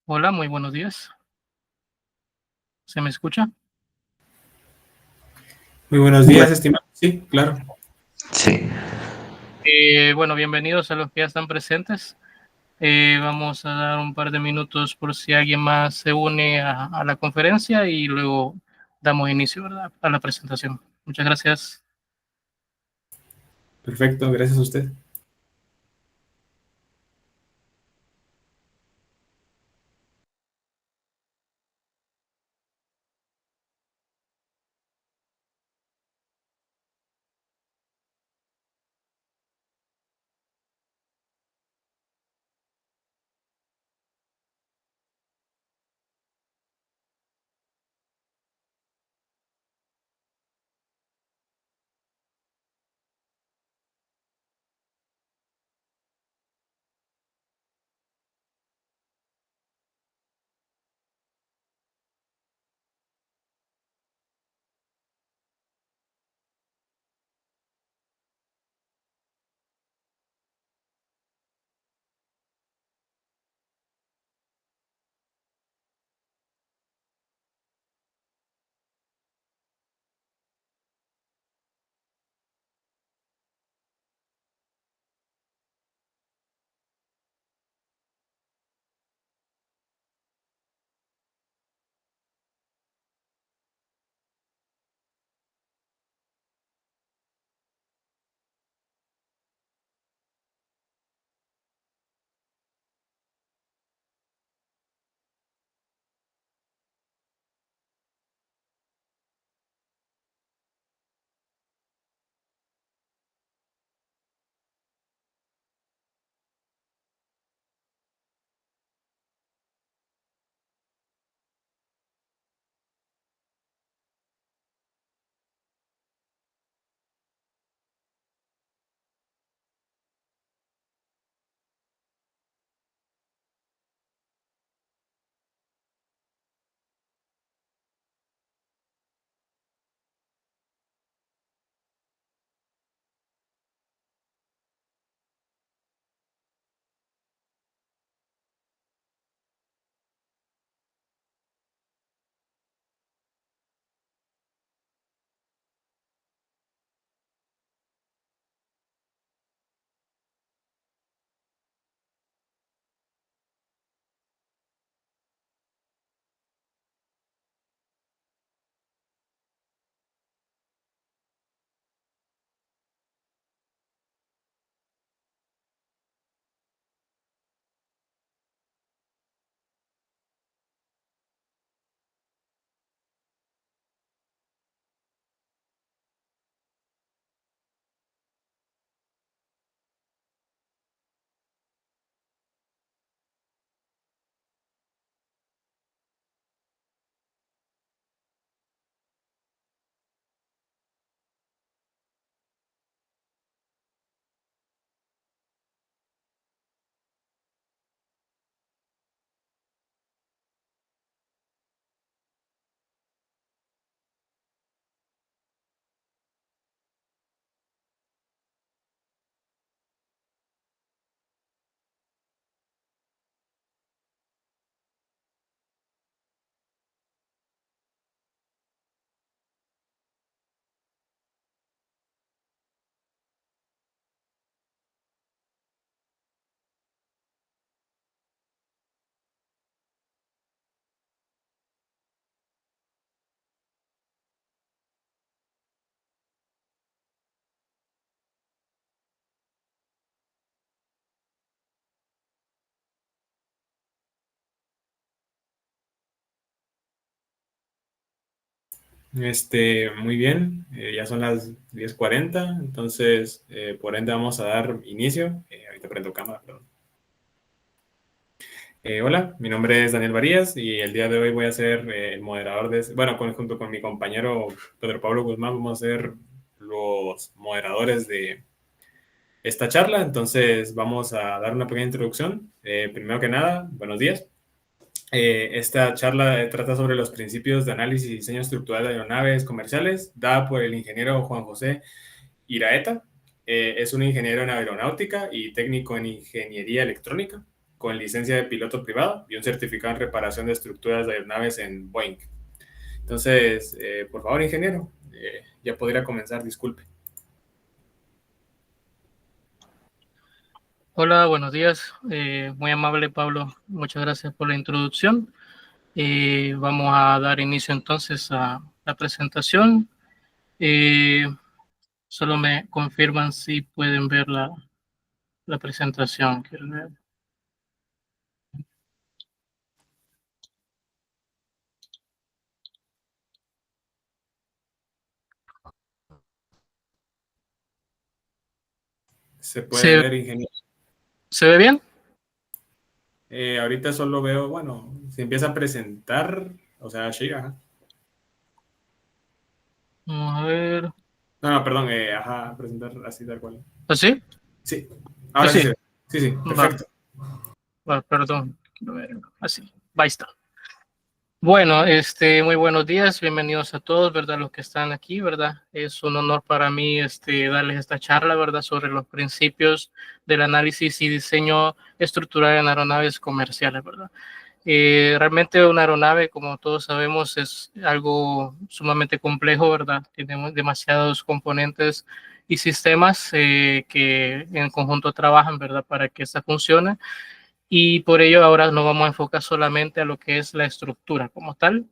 Hola, muy buenos días. ¿Se me escucha? Muy buenos Bueno, días, estimado. Sí, claro. sí, Bueno, bienvenidos a los que ya están presentes. Vamos a dar un par de minutos por si alguien más se une a la conferencia y luego damos inicio, ¿verdad?, a la presentación. Muchas gracias. Perfecto, gracias a usted. Muy bien, ya son las 10:40, entonces, por ende vamos a dar inicio. Ahorita prendo cámara, perdón. Hola, mi nombre es Daniel Varías y el día de hoy voy a ser el moderador bueno, junto con mi compañero Pedro Pablo Guzmán, vamos a ser los moderadores de esta charla. Entonces vamos a dar una pequeña introducción. Primero que nada, buenos días. Esta charla trata sobre los principios de análisis y diseño estructural de aeronaves comerciales, dada por el ingeniero Juan José Iraeta. Es un ingeniero en aeronáutica y técnico en ingeniería electrónica. con licencia de piloto privado y un certificado en reparación de estructuras de aeronaves en Boeing. Entonces, por favor, ingeniero, ya podría comenzar, disculpe. Hola, buenos días. Muy amable, Pablo. Muchas gracias por la introducción. Vamos a dar inicio entonces a la presentación. Solo me confirman si pueden ver la presentación. Quiero ver. Se puede ¿Se, ver, ingeniero. ¿Se ve bien? Ahorita solo veo, bueno, se empieza a presentar, o sea, sí, ajá. Vamos a ver. No, no, perdón, ajá, presentar así tal cual. ¿Así? Sí, ahora sí se Así. ve. Sí, sí, Va, perfecto. va, perdón. Quiero ver. Así. Ahí está. Bueno, muy buenos días, bienvenidos a todos, ¿verdad? Los que están aquí, ¿verdad? Es un honor para mí, darles esta charla, ¿verdad? Sobre los principios del análisis y diseño estructural en aeronaves comerciales, ¿verdad? Realmente una aeronave, como todos sabemos, es algo sumamente complejo, ¿verdad? Tiene demasiados componentes y sistemas que en conjunto trabajan, ¿verdad? Para que esta funcione. Y por ello ahora nos vamos a enfocar solamente a lo que es la estructura como tal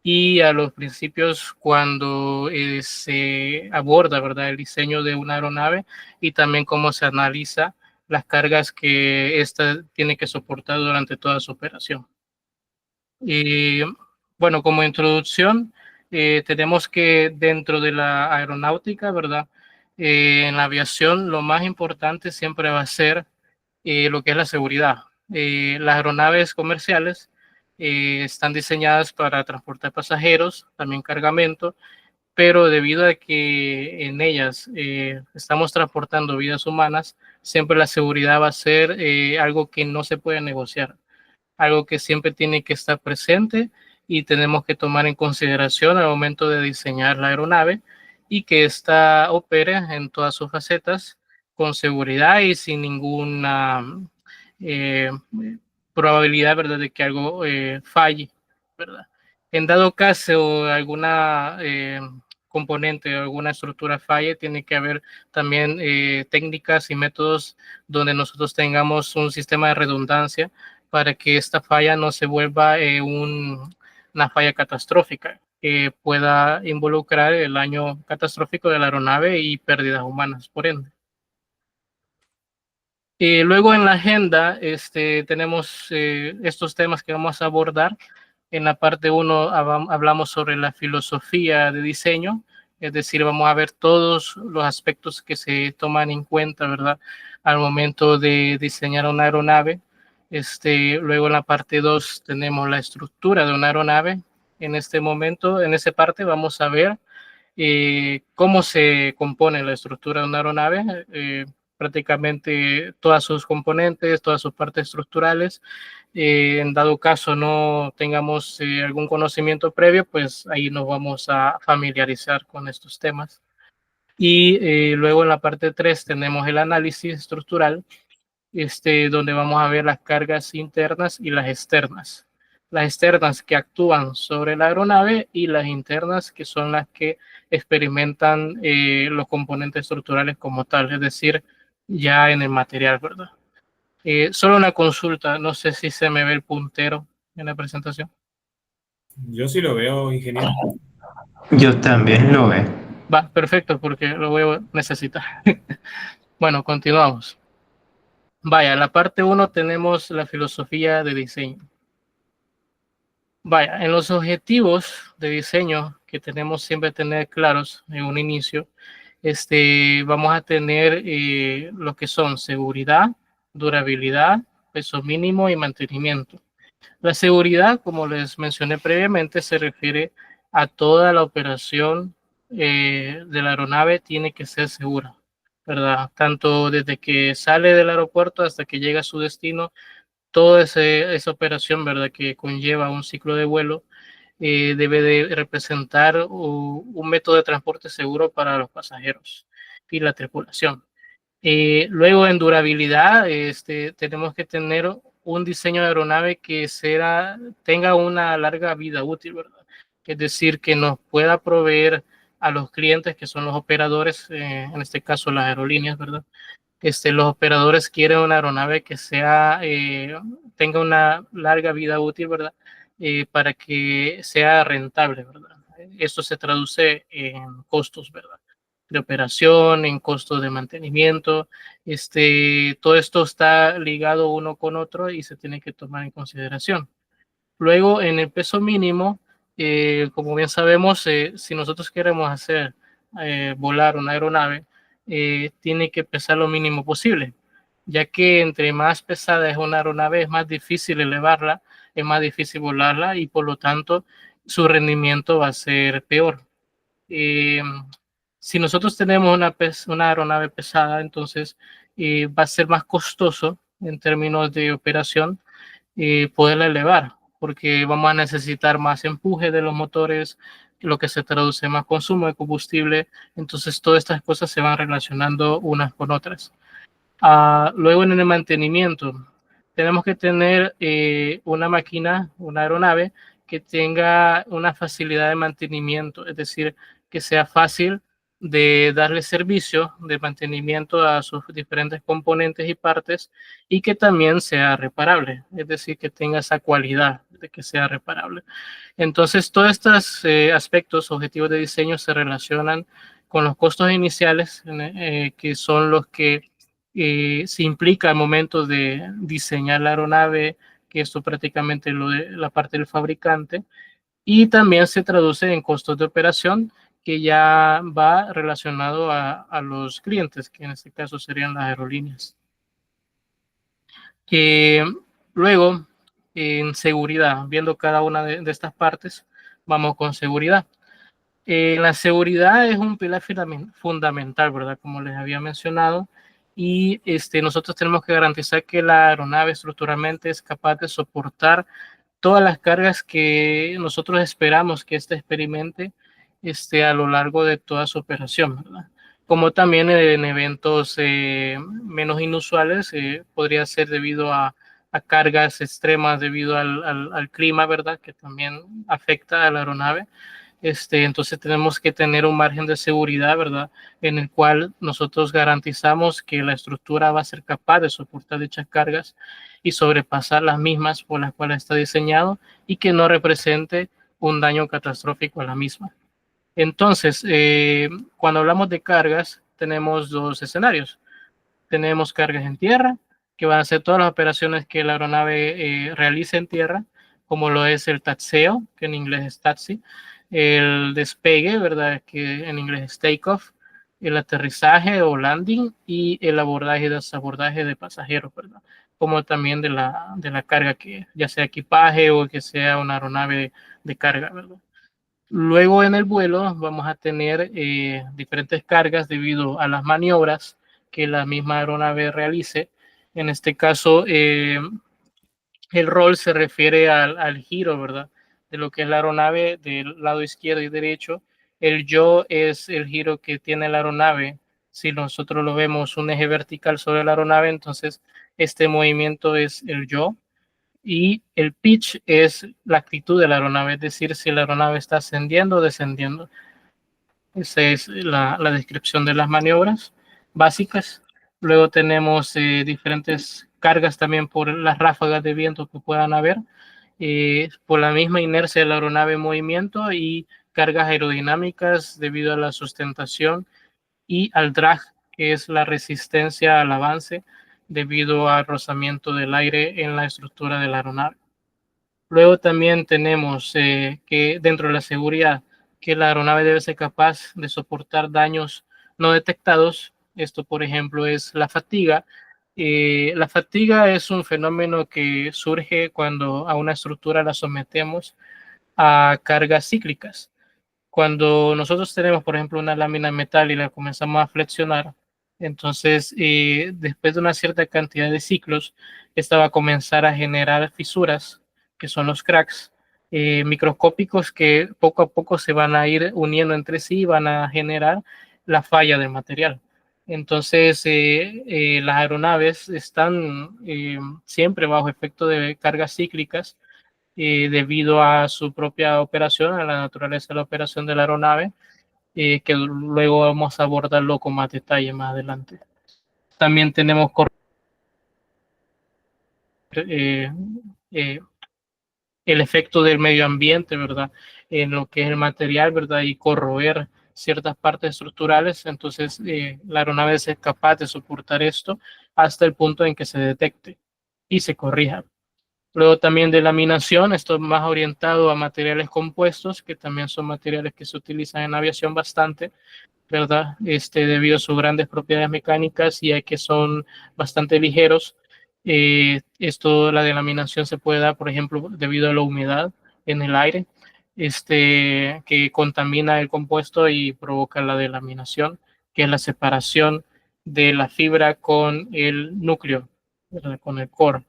y a los principios cuando se aborda, ¿verdad?, el diseño de una aeronave y también cómo se analiza las cargas que ésta tiene que soportar durante toda su operación. Y bueno, como introducción, tenemos que dentro de la aeronáutica, ¿verdad? En la aviación lo más importante siempre va a ser lo que es la seguridad. Las aeronaves comerciales están diseñadas para transportar pasajeros, también cargamento, pero debido a que en ellas estamos transportando vidas humanas, siempre la seguridad va a ser algo que no se puede negociar, algo que siempre tiene que estar presente y tenemos que tomar en consideración al momento de diseñar la aeronave y que ésta opere en todas sus facetas con seguridad y sin ninguna eh, probabilidad, ¿verdad?, de que algo falle, ¿verdad? En dado caso alguna componente o alguna estructura falle, tiene que haber también técnicas y métodos donde nosotros tengamos un sistema de redundancia para que esta falla no se vuelva una falla catastrófica que pueda involucrar el daño catastrófico de la aeronave y pérdidas humanas, por ende. Luego en la agenda tenemos estos temas que vamos a abordar. En la parte 1 hablamos sobre la filosofía de diseño, es decir, vamos a ver todos los aspectos que se toman en cuenta, ¿verdad?, al momento de diseñar una aeronave. Luego en la parte 2 tenemos la estructura de una aeronave. En este momento, en esa parte, vamos a ver cómo se compone la estructura de una aeronave, prácticamente todas sus componentes, todas sus partes estructurales. En dado caso no tengamos algún conocimiento previo, pues ahí nos vamos a familiarizar con estos temas. Y luego en la parte 3 tenemos el análisis estructural, donde vamos a ver las cargas internas y las externas. Las externas que actúan sobre la aeronave y las internas que son las que experimentan los componentes estructurales como tal, es decir, ya en el material, ¿verdad? Solo una consulta, no sé si se me ve el puntero en la presentación. Yo sí lo veo, ingeniero. Yo también lo veo. Va, perfecto, porque lo voy a necesitar. Bueno, continuamos. Vaya, en la parte 1 tenemos la filosofía de diseño. Vaya, en los objetivos de diseño que tenemos siempre tener claros en un inicio, vamos a tener lo que son seguridad, durabilidad, peso mínimo y mantenimiento. La seguridad, como les mencioné previamente, se refiere a toda la operación de la aeronave tiene que ser segura, ¿verdad? Tanto desde que sale del aeropuerto hasta que llega a su destino, toda esa operación, ¿verdad?, que conlleva un ciclo de vuelo, debe de representar un método de transporte seguro para los pasajeros y la tripulación. Luego en durabilidad tenemos que tener un diseño de aeronave que tenga una larga vida útil, ¿verdad? Es decir, que nos pueda proveer a los clientes, que son los operadores, en este caso las aerolíneas, ¿verdad? Los operadores quieren una aeronave que tenga una larga vida útil, ¿verdad? Para que sea rentable, ¿verdad? Esto se traduce en costos, ¿verdad? De operación, en costos de mantenimiento. Todo esto está ligado uno con otro y se tiene que tomar en consideración. Luego, en el peso mínimo, como bien sabemos, si nosotros queremos hacer volar una aeronave, tiene que pesar lo mínimo posible, ya que entre más pesada es una aeronave, es más difícil elevarla, es más difícil volarla y por lo tanto su rendimiento va a ser peor. Eh, si nosotros tenemos una aeronave pesada, entonces va a ser más costoso en términos de operación poderla elevar, porque vamos a necesitar más empuje de los motores, lo que se traduce en más consumo de combustible. Entonces, todas estas cosas se van relacionando unas con otras. Luego, en el mantenimiento, tenemos que tener una máquina, una aeronave que tenga una facilidad de mantenimiento, es decir, que sea fácil de darle servicio de mantenimiento a sus diferentes componentes y partes y que también sea reparable, es decir, que tenga esa cualidad de que sea reparable. Entonces, todos estos aspectos, objetivos de diseño se relacionan con los costos iniciales, que son los que se implica al momento de diseñar la aeronave, que esto prácticamente lo de la parte del fabricante, y también se traduce en costos de operación, que ya va relacionado a los clientes, que en este caso serían las aerolíneas. Luego, en seguridad, viendo cada una de estas partes, vamos con seguridad. La seguridad es un pilar fundamental, ¿verdad? Como les había mencionado, y nosotros tenemos que garantizar que la aeronave estructuralmente es capaz de soportar todas las cargas que nosotros esperamos que experimente a lo largo de toda su operación, ¿verdad? Como también en eventos menos inusuales, podría ser debido a cargas extremas debido al clima, ¿verdad? Que también afecta a la aeronave. Entonces tenemos que tener un margen de seguridad, ¿verdad? En el cual nosotros garantizamos que la estructura va a ser capaz de soportar dichas cargas y sobrepasar las mismas por las cuales está diseñado y que no represente un daño catastrófico a la misma. Entonces, cuando hablamos de cargas, tenemos dos escenarios. Tenemos cargas en tierra, que van a ser todas las operaciones que la aeronave realice en tierra, como lo es el taxeo, que en inglés es taxi, el despegue, ¿verdad? Que en inglés es takeoff, el aterrizaje o landing y el abordaje y desabordaje de pasajeros, ¿verdad? Como también de la carga, que ya sea equipaje o que sea una aeronave de carga, ¿verdad? Luego en el vuelo vamos a tener diferentes cargas debido a las maniobras que la misma aeronave realice. En este caso, el roll se refiere al giro, ¿verdad? De lo que es la aeronave del lado izquierdo y derecho. El yaw es el giro que tiene la aeronave. Si nosotros lo vemos un eje vertical sobre la aeronave, entonces este movimiento es el yaw. Y el pitch es la actitud de la aeronave, es decir, si la aeronave está ascendiendo o descendiendo. Esa es la descripción de las maniobras básicas. Luego tenemos diferentes cargas también por las ráfagas de viento que puedan haber, por la misma inercia de la aeronave en movimiento y cargas aerodinámicas debido a la sustentación y al drag, que es la resistencia al avance debido al rozamiento del aire en la estructura de la aeronave. Luego también tenemos que dentro de la seguridad, que la aeronave debe ser capaz de soportar daños no detectados. Esto, por ejemplo, es la fatiga. La fatiga es un fenómeno que surge cuando a una estructura la sometemos a cargas cíclicas. Cuando nosotros tenemos, por ejemplo, una lámina de metal y la comenzamos a flexionar, entonces después de una cierta cantidad de ciclos, esta va a comenzar a generar fisuras, que son los cracks microscópicos que poco a poco se van a ir uniendo entre sí y van a generar la falla del material. Entonces, las aeronaves están siempre bajo efecto de cargas cíclicas debido a su propia operación, a la naturaleza de la operación de la aeronave, que luego vamos a abordarlo con más detalle más adelante. También tenemos eh, eh, el efecto del medio ambiente, ¿verdad? En lo que es el material, ¿verdad? Y corroer ciertas partes estructurales. Entonces, la aeronave es capaz de soportar esto hasta el punto en que se detecte y se corrija. Luego también de laminación, esto es más orientado a materiales compuestos, que también son materiales que se utilizan en aviación bastante, ¿verdad? Debido a sus grandes propiedades mecánicas y a que son bastante ligeros. La delaminación se puede dar, por ejemplo, debido a la humedad en el aire, que contamina el compuesto y provoca la delaminación, que es la separación de la fibra con el núcleo, ¿verdad? Con el core.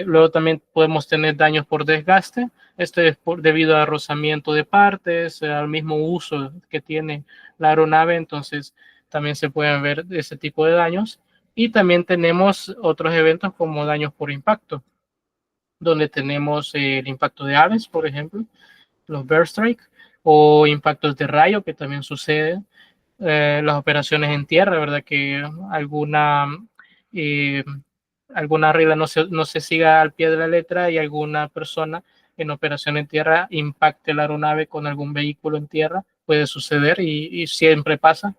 Luego también podemos tener daños por desgaste. Es debido a rozamiento de partes, al mismo uso que tiene la aeronave, entonces también se pueden ver ese tipo de daños. Y también tenemos otros eventos como daños por impacto, donde tenemos el impacto de aves, por ejemplo, los bird strike, o impactos de rayo, que también sucede, las operaciones en tierra, ¿verdad? Que eh, alguna regla no se siga al pie de la letra y alguna persona en operación en tierra impacte la aeronave con algún vehículo en tierra, puede suceder y siempre pasa.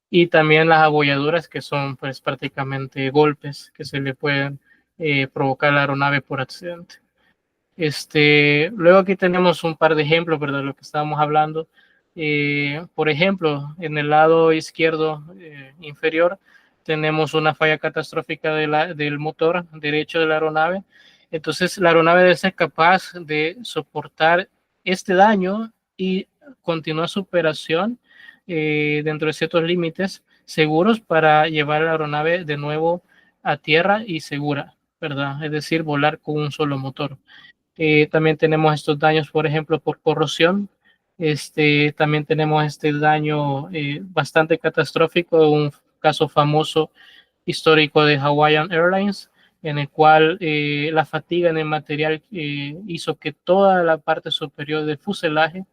Y también las abolladuras, que son pues prácticamente golpes que se le pueden provocar a la aeronave por accidente. Luego aquí tenemos un par de ejemplos, ¿verdad? De lo que estábamos hablando. Por ejemplo, en el lado izquierdo inferior tenemos una falla catastrófica del motor derecho de la aeronave. Entonces, la aeronave debe ser capaz de soportar este daño y continuar su operación dentro de ciertos límites seguros para llevar la aeronave de nuevo a tierra y segura, ¿verdad? Es decir, volar con un solo motor. También tenemos estos daños, por ejemplo, por corrosión. También tenemos este daño bastante catastrófico, un caso famoso histórico de Hawaiian Airlines, en el cual la fatiga en el material hizo que toda la parte superior del fuselaje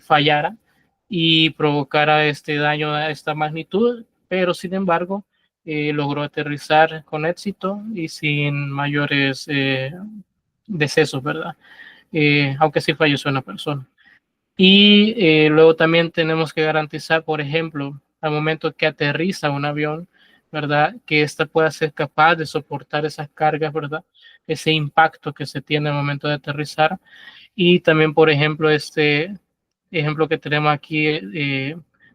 fallara y provocara este daño a esta magnitud, pero sin embargo logró aterrizar con éxito y sin mayores decesos, ¿verdad? Aunque sí falleció una persona. Y luego también tenemos que garantizar, por ejemplo, al momento que aterriza un avión, ¿verdad? Que ésta pueda ser capaz de soportar esas cargas, ¿verdad? Ese impacto que se tiene al momento de aterrizar. Y también, por ejemplo, este ejemplo que tenemos aquí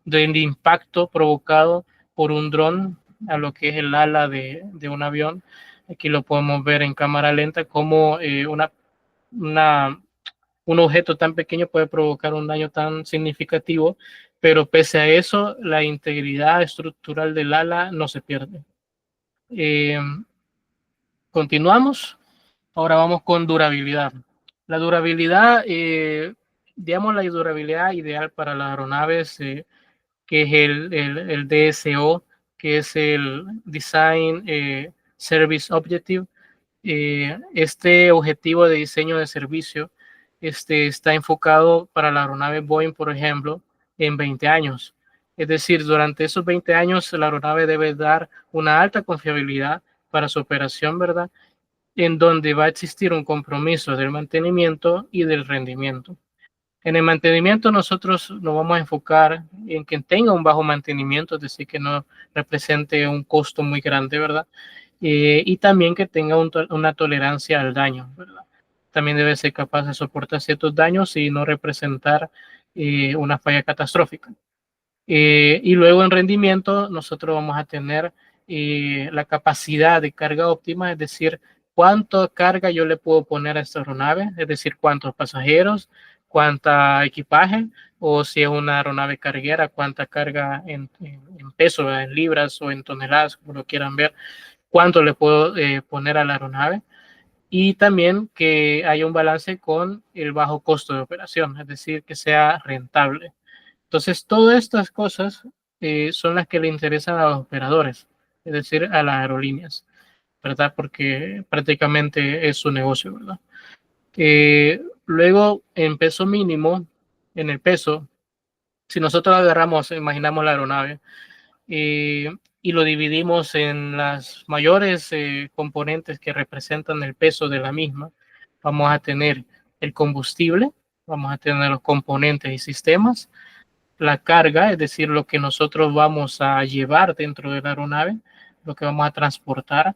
del impacto provocado por un dron a lo que es el ala de un avión. Aquí lo podemos ver en cámara lenta como una, un objeto tan pequeño puede provocar un daño tan significativo, pero pese a eso, la integridad estructural del ala no se pierde. Eh, Continuamos. Ahora vamos con durabilidad. La durabilidad, digamos, la durabilidad ideal para las aeronaves, que es el DSO, que es el Design Service Objective. Este objetivo de diseño de servicio está enfocado para la aeronave Boeing, por ejemplo, en 20 años. Es decir, durante esos 20 años la aeronave debe dar una alta confiabilidad para su operación, ¿verdad? En donde va a existir un compromiso del mantenimiento y del rendimiento. En el mantenimiento nosotros nos vamos a enfocar en que tenga un bajo mantenimiento, es decir, que no represente un costo muy grande, ¿verdad? Y también que tenga una tolerancia al daño, ¿verdad? También debe ser capaz de soportar ciertos daños y no representar una falla catastrófica. Y luego en rendimiento nosotros vamos a tener la capacidad de carga óptima, es decir, cuánta carga yo le puedo poner a esta aeronave, es decir, cuántos pasajeros, cuánta equipaje, o si es una aeronave carguera, cuánta carga en peso, en libras o en toneladas, como lo quieran ver, cuánto le puedo poner a la aeronave. Y también que haya un balance con el bajo costo de operación, es decir, que sea rentable. Entonces, todas estas cosas son las que le interesan a los operadores, es decir, a las aerolíneas, ¿verdad? Porque prácticamente es su negocio, ¿verdad? Luego, en peso mínimo, en el peso, si nosotros agarramos, imaginamos la aeronave, y lo dividimos en las mayores componentes que representan el peso de la misma, vamos a tener el combustible, vamos a tener los componentes y sistemas, la carga, es decir, lo que nosotros vamos a llevar dentro de la aeronave, lo que vamos a transportar.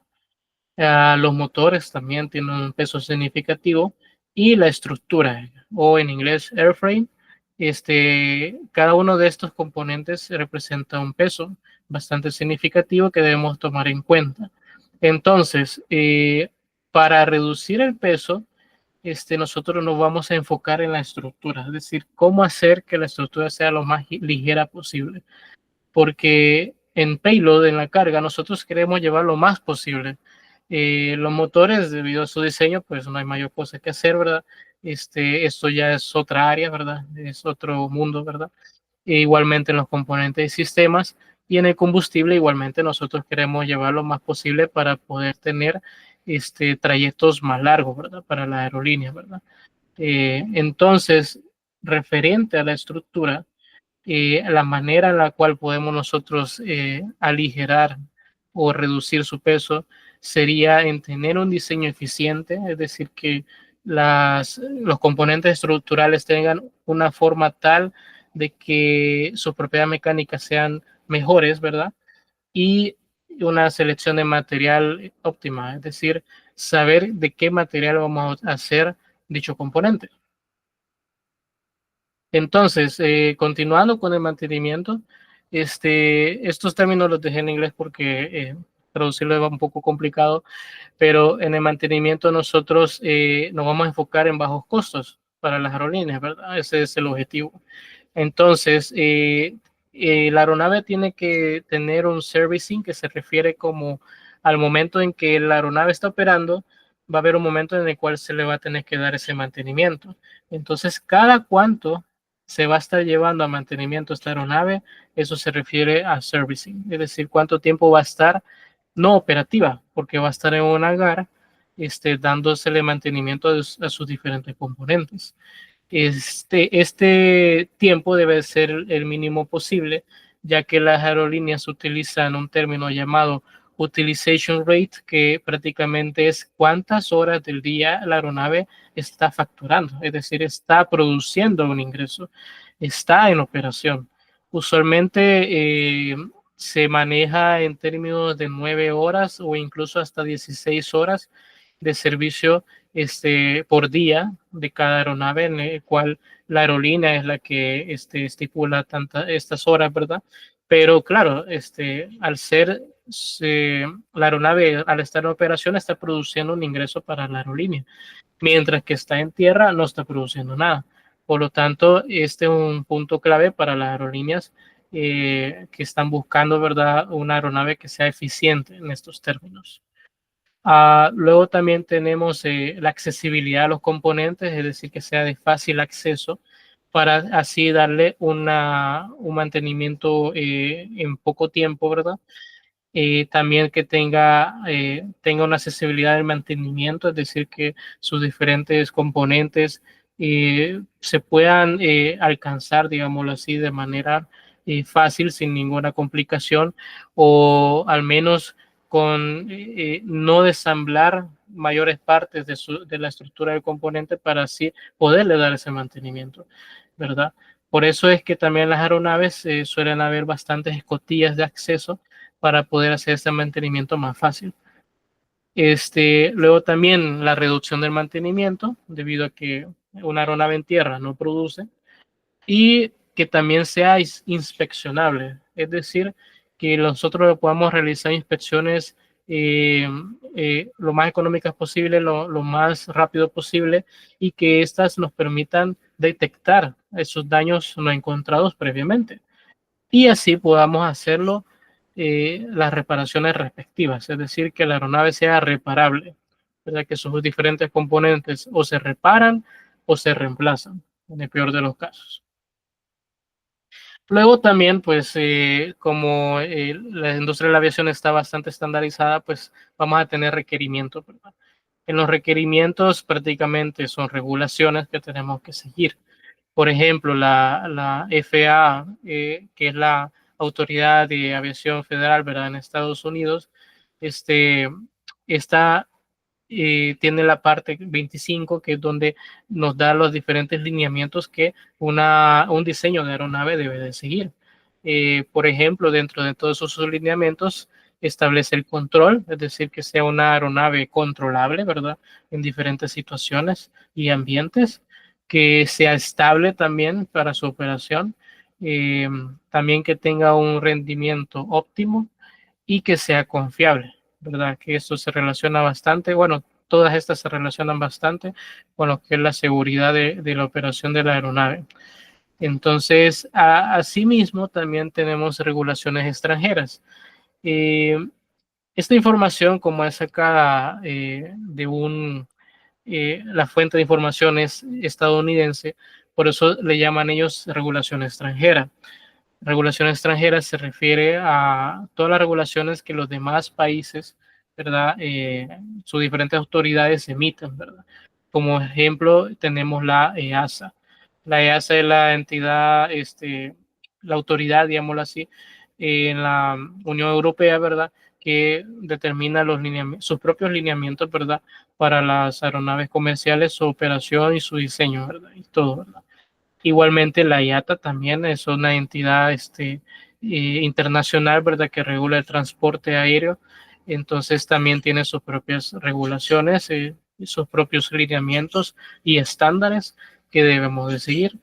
Los motores también tienen un peso significativo y la estructura, o en inglés airframe. Cada uno de estos componentes representa un peso bastante significativo que debemos tomar en cuenta. Entonces, para reducir el peso, nosotros nos vamos a enfocar en la estructura, es decir, cómo hacer que la estructura sea lo más ligera posible. Porque en payload, en la carga, nosotros queremos llevar lo más posible. Los motores, debido a su diseño, pues no hay mayor cosa que hacer, ¿verdad? Esto ya es otra área, ¿verdad? Es otro mundo, ¿verdad? Igualmente en los componentes y sistemas y en el combustible igualmente nosotros queremos llevar lo más posible para poder tener trayectos más largos, ¿verdad? Para la aerolínea, ¿verdad? Entonces, referente a la estructura, la manera en la cual podemos nosotros aligerar o reducir su peso sería en tener un diseño eficiente, es decir, que los componentes estructurales tengan una forma tal de que sus propiedades mecánicas sean mejores, ¿verdad? Y una selección de material óptima, es decir, saber de qué material vamos a hacer dicho componente. Entonces, continuando con el mantenimiento, estos términos los dejé en inglés porque traducirlo es un poco complicado, pero en el mantenimiento nosotros nos vamos a enfocar en bajos costos para las aerolíneas, ¿verdad? Ese es el objetivo. Entonces, la aeronave tiene que tener un servicing que se refiere como al momento en que la aeronave está operando, va a haber un momento en el cual se le va a tener que dar ese mantenimiento. Entonces, cada cuánto se va a estar llevando a mantenimiento esta aeronave, eso se refiere a servicing, es decir, cuánto tiempo va a estar no operativa, porque va a estar en un hangar dándosele mantenimiento a sus diferentes componentes. Este tiempo debe ser el mínimo posible, ya que las aerolíneas utilizan un término llamado utilization rate, que prácticamente es cuántas horas del día la aeronave está facturando, es decir, está produciendo un ingreso, está en operación. Usualmente se maneja en términos de 9 horas o incluso hasta 16 horas de servicio por día de cada aeronave, en el cual la aerolínea es la que estipula estas horas, ¿verdad? Pero claro, al ser la aeronave, al estar en operación, está produciendo un ingreso para la aerolínea, mientras que está en tierra no está produciendo nada. Por lo tanto, este es un punto clave para las aerolíneas que están buscando, ¿verdad?, una aeronave que sea eficiente en estos términos. Luego también tenemos la accesibilidad a los componentes, es decir, que sea de fácil acceso para así darle un mantenimiento en poco tiempo, ¿verdad? También que tenga una accesibilidad del mantenimiento, es decir, que sus diferentes componentes se puedan alcanzar, digámoslo así, de manera fácil, sin ninguna complicación, o al menos con no desamblar mayores partes de la estructura del componente para así poderle dar ese mantenimiento, ¿verdad? Por eso es que también las aeronaves suelen haber bastantes escotillas de acceso para poder hacer este mantenimiento más fácil. Luego también la reducción del mantenimiento, debido a que una aeronave en tierra no produce, y que también sea inspeccionable, es decir, que nosotros podamos realizar inspecciones lo más económicas posible, lo más rápido posible, y que éstas nos permitan detectar esos daños no encontrados previamente. Y así podamos hacerlo las reparaciones respectivas, es decir, que la aeronave sea reparable, ¿verdad? Que sus diferentes componentes o se reparan o se reemplazan, en el peor de los casos. Luego también, pues, como la industria de la aviación está bastante estandarizada, pues vamos a tener requerimientos, ¿verdad? En los requerimientos prácticamente son regulaciones que tenemos que seguir. Por ejemplo, la FAA, que es la Autoridad de Aviación Federal, ¿verdad? En Estados Unidos, este, está tiene la parte 25, que es donde nos da los diferentes lineamientos que un diseño de aeronave debe de seguir. Por ejemplo, dentro de todos esos lineamientos establece el control, es decir, que sea una aeronave controlable, ¿verdad? En diferentes situaciones y ambientes, que sea estable también para su operación, eh, también que tenga un rendimiento óptimo y que sea confiable, ¿verdad? Que esto se relaciona bastante, bueno, todas estas se relacionan bastante con lo que es la seguridad de la operación de la aeronave. Entonces, asimismo, también tenemos regulaciones extranjeras. Eh, esta información, como es sacada la fuente de información es estadounidense, por eso le llaman ellos regulación extranjera. Regulación extranjera se refiere a todas las regulaciones que los demás países, ¿verdad? Sus diferentes autoridades emiten, ¿verdad? Como ejemplo, tenemos la EASA. La EASA es la entidad, la autoridad, digámoslo así, en la Unión Europea, ¿verdad? Que determina sus propios lineamientos, ¿verdad? Para las aeronaves comerciales, su operación y su diseño, ¿verdad? Y todo, ¿verdad? Igualmente la IATA también es una entidad internacional, ¿verdad? Que regula el transporte aéreo. Entonces también tiene sus propias regulaciones, sus propios lineamientos y estándares que debemos de seguir.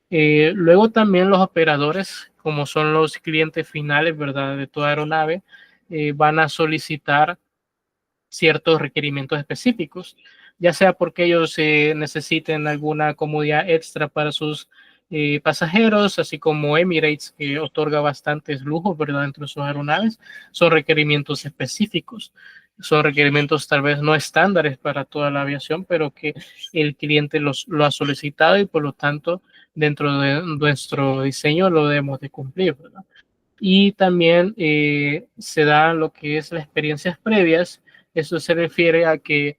Luego también los operadores, como son los clientes finales, ¿verdad? De toda aeronave, van a solicitar ciertos requerimientos específicos, ya sea porque ellos necesiten alguna comodidad extra para sus pasajeros, así como Emirates, que otorga bastantes lujos, ¿verdad?, dentro de sus aeronaves, son requerimientos específicos, son requerimientos tal vez no estándares para toda la aviación, pero que el cliente lo ha solicitado y por lo tanto dentro de nuestro diseño lo debemos de cumplir, ¿verdad? Y también se da lo que es las experiencias previas. Eso se refiere a que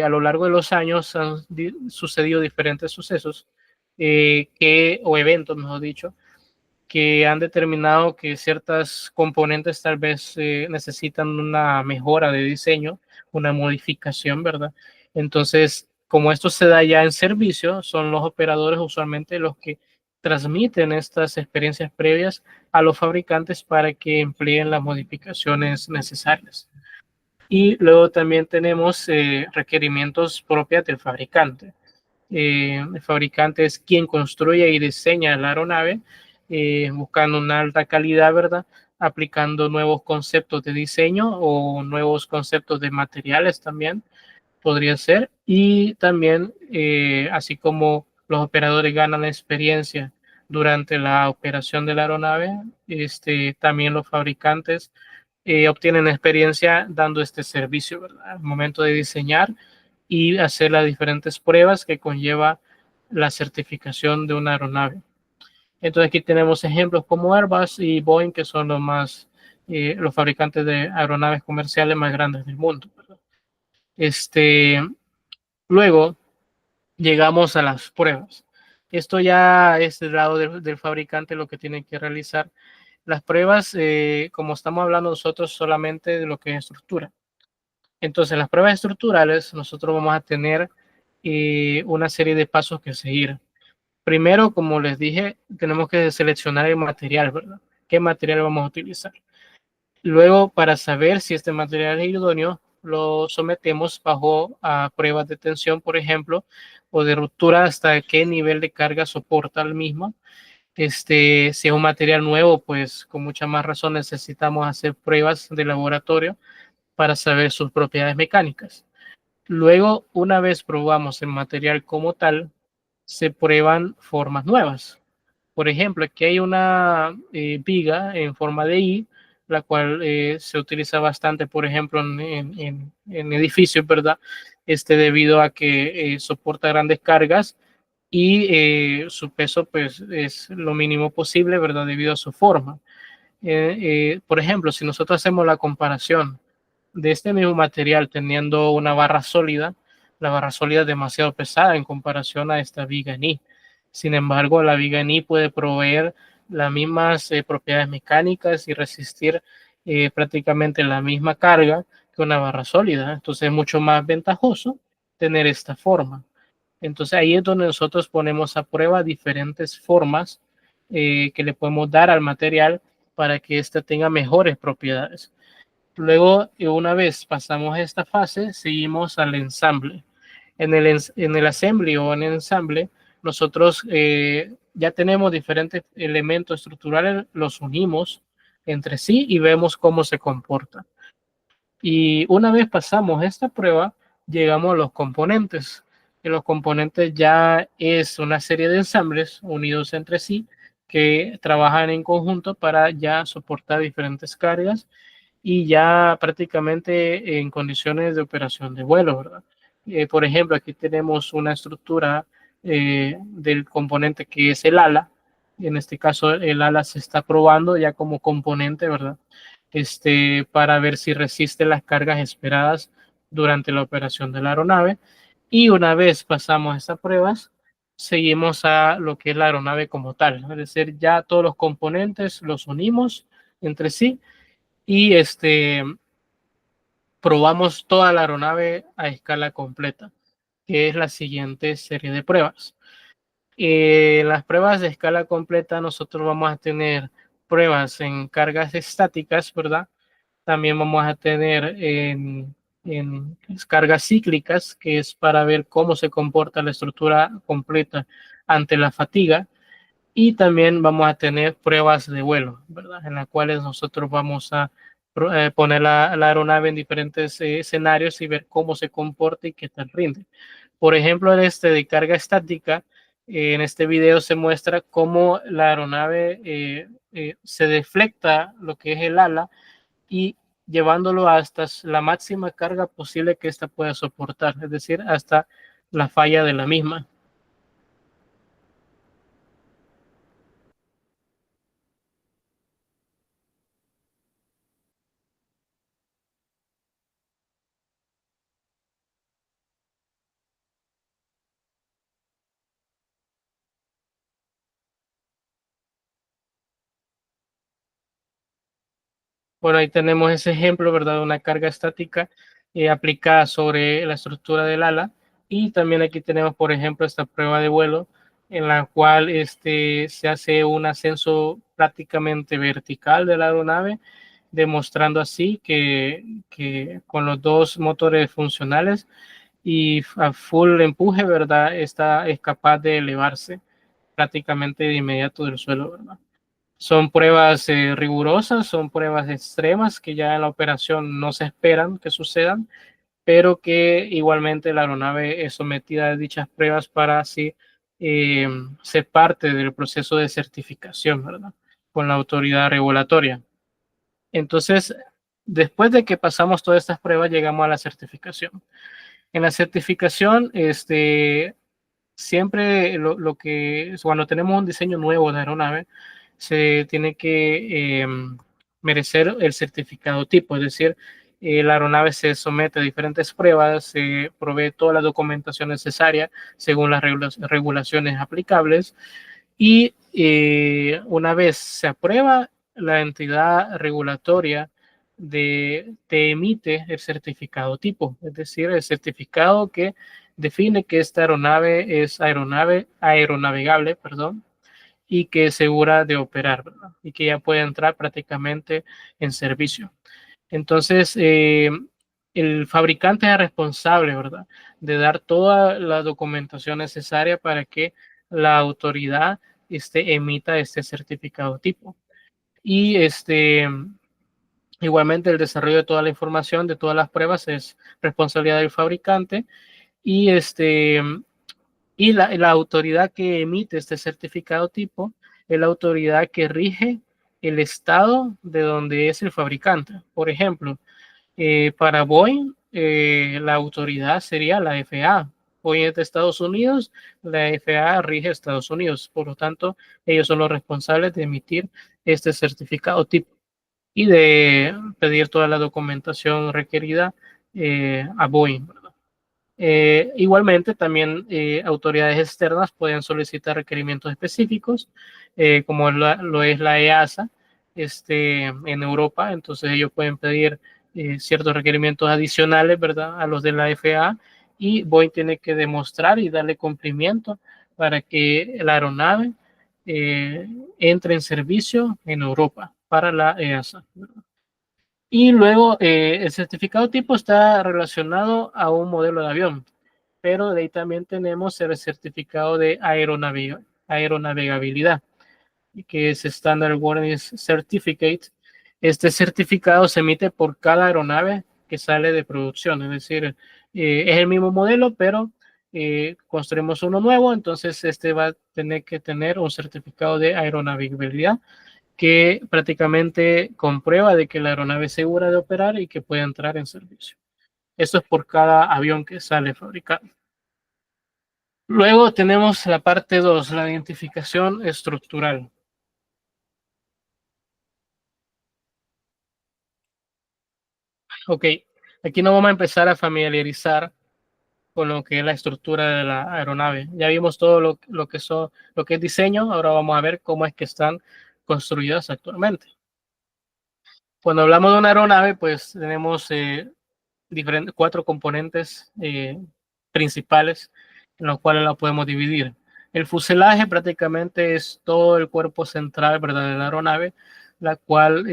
a lo largo de los años han sucedido diferentes sucesos o eventos, mejor dicho, que han determinado que ciertas componentes tal vez necesitan una mejora de diseño, una modificación, ¿verdad? Entonces, como esto se da ya en servicio, son los operadores usualmente los que transmiten estas experiencias previas a los fabricantes para que empleen las modificaciones necesarias. Y luego también tenemos requerimientos propios del fabricante. El fabricante es quien construye y diseña la aeronave, buscando una alta calidad, ¿verdad? Aplicando nuevos conceptos de diseño o nuevos conceptos de materiales también podría ser. Y también, así como los operadores ganan experiencia durante la operación de la aeronave, también los fabricantes obtienen experiencia dando este servicio, ¿verdad? Al momento de diseñar y hacer las diferentes pruebas que conlleva la certificación de una aeronave. Entonces aquí tenemos ejemplos como Airbus y Boeing, que son los fabricantes de aeronaves comerciales más grandes del mundo, ¿verdad? Luego llegamos a las pruebas. Esto ya es del lado del fabricante lo que tiene que realizar. Las pruebas, como estamos hablando nosotros solamente de lo que es estructura. Entonces, las pruebas estructurales, nosotros vamos a tener una serie de pasos que seguir. Primero, como les dije, tenemos que seleccionar el material, ¿verdad? ¿Qué material vamos a utilizar? Luego, para saber si este material es idóneo, lo sometemos bajo a pruebas de tensión, por ejemplo, o de ruptura hasta qué nivel de carga soporta el mismo. Si es un material nuevo, pues con mucha más razón necesitamos hacer pruebas de laboratorio para saber sus propiedades mecánicas. Luego, una vez probamos el material como tal, se prueban formas nuevas. Por ejemplo, aquí hay una viga en forma de I, la cual se utiliza bastante, por ejemplo, en edificios, ¿verdad? Debido a que soporta grandes cargas y su peso pues es lo mínimo posible, ¿verdad? Debido a su forma. Por ejemplo, si nosotros hacemos la comparación de este mismo material teniendo una barra sólida, la barra sólida es demasiado pesada en comparación a esta viga NI. Sin embargo, la viga NI puede proveer las mismas propiedades mecánicas y resistir prácticamente la misma carga que una barra sólida. Entonces es mucho más ventajoso tener esta forma. Entonces ahí es donde nosotros ponemos a prueba diferentes formas que le podemos dar al material para que éste tenga mejores propiedades. Luego, una vez pasamos esta fase, seguimos al ensamble. En el assembly o en el ensamble, nosotros ya tenemos diferentes elementos estructurales, los unimos entre sí y vemos cómo se comporta. Y una vez pasamos esta prueba, llegamos a los componentes. Y los componentes ya es una serie de ensambles unidos entre sí que trabajan en conjunto para ya soportar diferentes cargas y ya prácticamente en condiciones de operación de vuelo, ¿verdad? Por ejemplo, aquí tenemos una estructura del componente que es el ala. En este caso, el ala se está probando ya como componente, ¿verdad? Para ver si resiste las cargas esperadas durante la operación de la aeronave. Y una vez pasamos estas pruebas, seguimos a lo que es la aeronave como tal, ¿no? Es decir, ya todos los componentes los unimos entre sí y probamos toda la aeronave a escala completa, que es la siguiente serie de pruebas. Las pruebas de escala completa nosotros vamos a tener pruebas en cargas estáticas, ¿verdad? También vamos a tener en cargas cíclicas, que es para ver cómo se comporta la estructura completa ante la fatiga. Y también vamos a tener pruebas de vuelo, ¿verdad? En las cuales nosotros vamos a poner la aeronave en diferentes escenarios y ver cómo se comporta y qué tal rinde. Por ejemplo, en este de carga estática, en este video se muestra cómo la aeronave se deflecta lo que es el ala y llevándolo hasta la máxima carga posible que ésta pueda soportar, es decir, hasta la falla de la misma. Bueno, ahí tenemos ese ejemplo, ¿verdad? Una carga estática aplicada sobre la estructura del ala. Y también aquí tenemos, por ejemplo, esta prueba de vuelo en la cual se hace un ascenso prácticamente vertical de la aeronave, demostrando así que con los dos motores funcionales y a full empuje, ¿verdad? Esta es capaz de elevarse prácticamente de inmediato del suelo, ¿verdad? Son pruebas rigurosas, son pruebas extremas que ya en la operación no se esperan que sucedan, pero que igualmente la aeronave es sometida a dichas pruebas para así ser parte del proceso de certificación, ¿verdad? Con la autoridad regulatoria. Entonces, después de que pasamos todas estas pruebas, llegamos a la certificación. En la certificación, siempre lo que cuando tenemos un diseño nuevo de aeronave, se tiene que merecer el certificado tipo, es decir, la aeronave se somete a diferentes pruebas, se provee toda la documentación necesaria según las regulaciones aplicables y una vez se aprueba, la entidad regulatoria te emite el certificado tipo, es decir, el certificado que define que esta aeronave es aeronavegable, perdón, y que es segura de operar, ¿verdad? Y que ya puede entrar prácticamente en servicio. Entonces, el fabricante es responsable, ¿verdad? De dar toda la documentación necesaria para que la autoridad emita este certificado tipo. Y igualmente el desarrollo de toda la información, de todas las pruebas, es responsabilidad del fabricante. Y, la autoridad que emite este certificado tipo es la autoridad que rige el estado de donde es el fabricante. Por ejemplo, para Boeing, la autoridad sería la FAA, Boeing es de Estados Unidos, la FAA rige Estados Unidos, por lo tanto, ellos son los responsables de emitir este certificado tipo y de pedir toda la documentación requerida a Boeing, ¿verdad? Igualmente, también autoridades externas pueden solicitar requerimientos específicos, como lo es la EASA en Europa. Entonces ellos pueden pedir ciertos requerimientos adicionales, ¿verdad?, a los de la FAA, y Boeing tiene que demostrar y darle cumplimiento para que la aeronave entre en servicio en Europa para la EASA, ¿verdad? Y luego el certificado tipo está relacionado a un modelo de avión, pero de ahí también tenemos el certificado de aeronavegabilidad, que es Standard Worthiness Certificate. Este certificado se emite por cada aeronave que sale de producción, es decir, es el mismo modelo, pero construimos uno nuevo, entonces este va a tener que tener un certificado de aeronavegabilidad que prácticamente comprueba de que la aeronave es segura de operar y que puede entrar en servicio. Esto es por cada avión que sale fabricado. Luego tenemos la parte 2, la identificación estructural. Ok, aquí nos vamos a empezar a familiarizar con lo que es la estructura de la aeronave. Ya vimos todo lo que es diseño, ahora vamos a ver cómo es que están construidas actualmente. Cuando hablamos de una aeronave, pues tenemos cuatro componentes principales en los cuales la podemos dividir. El fuselaje prácticamente es todo el cuerpo central, ¿verdad?, de la aeronave, la cual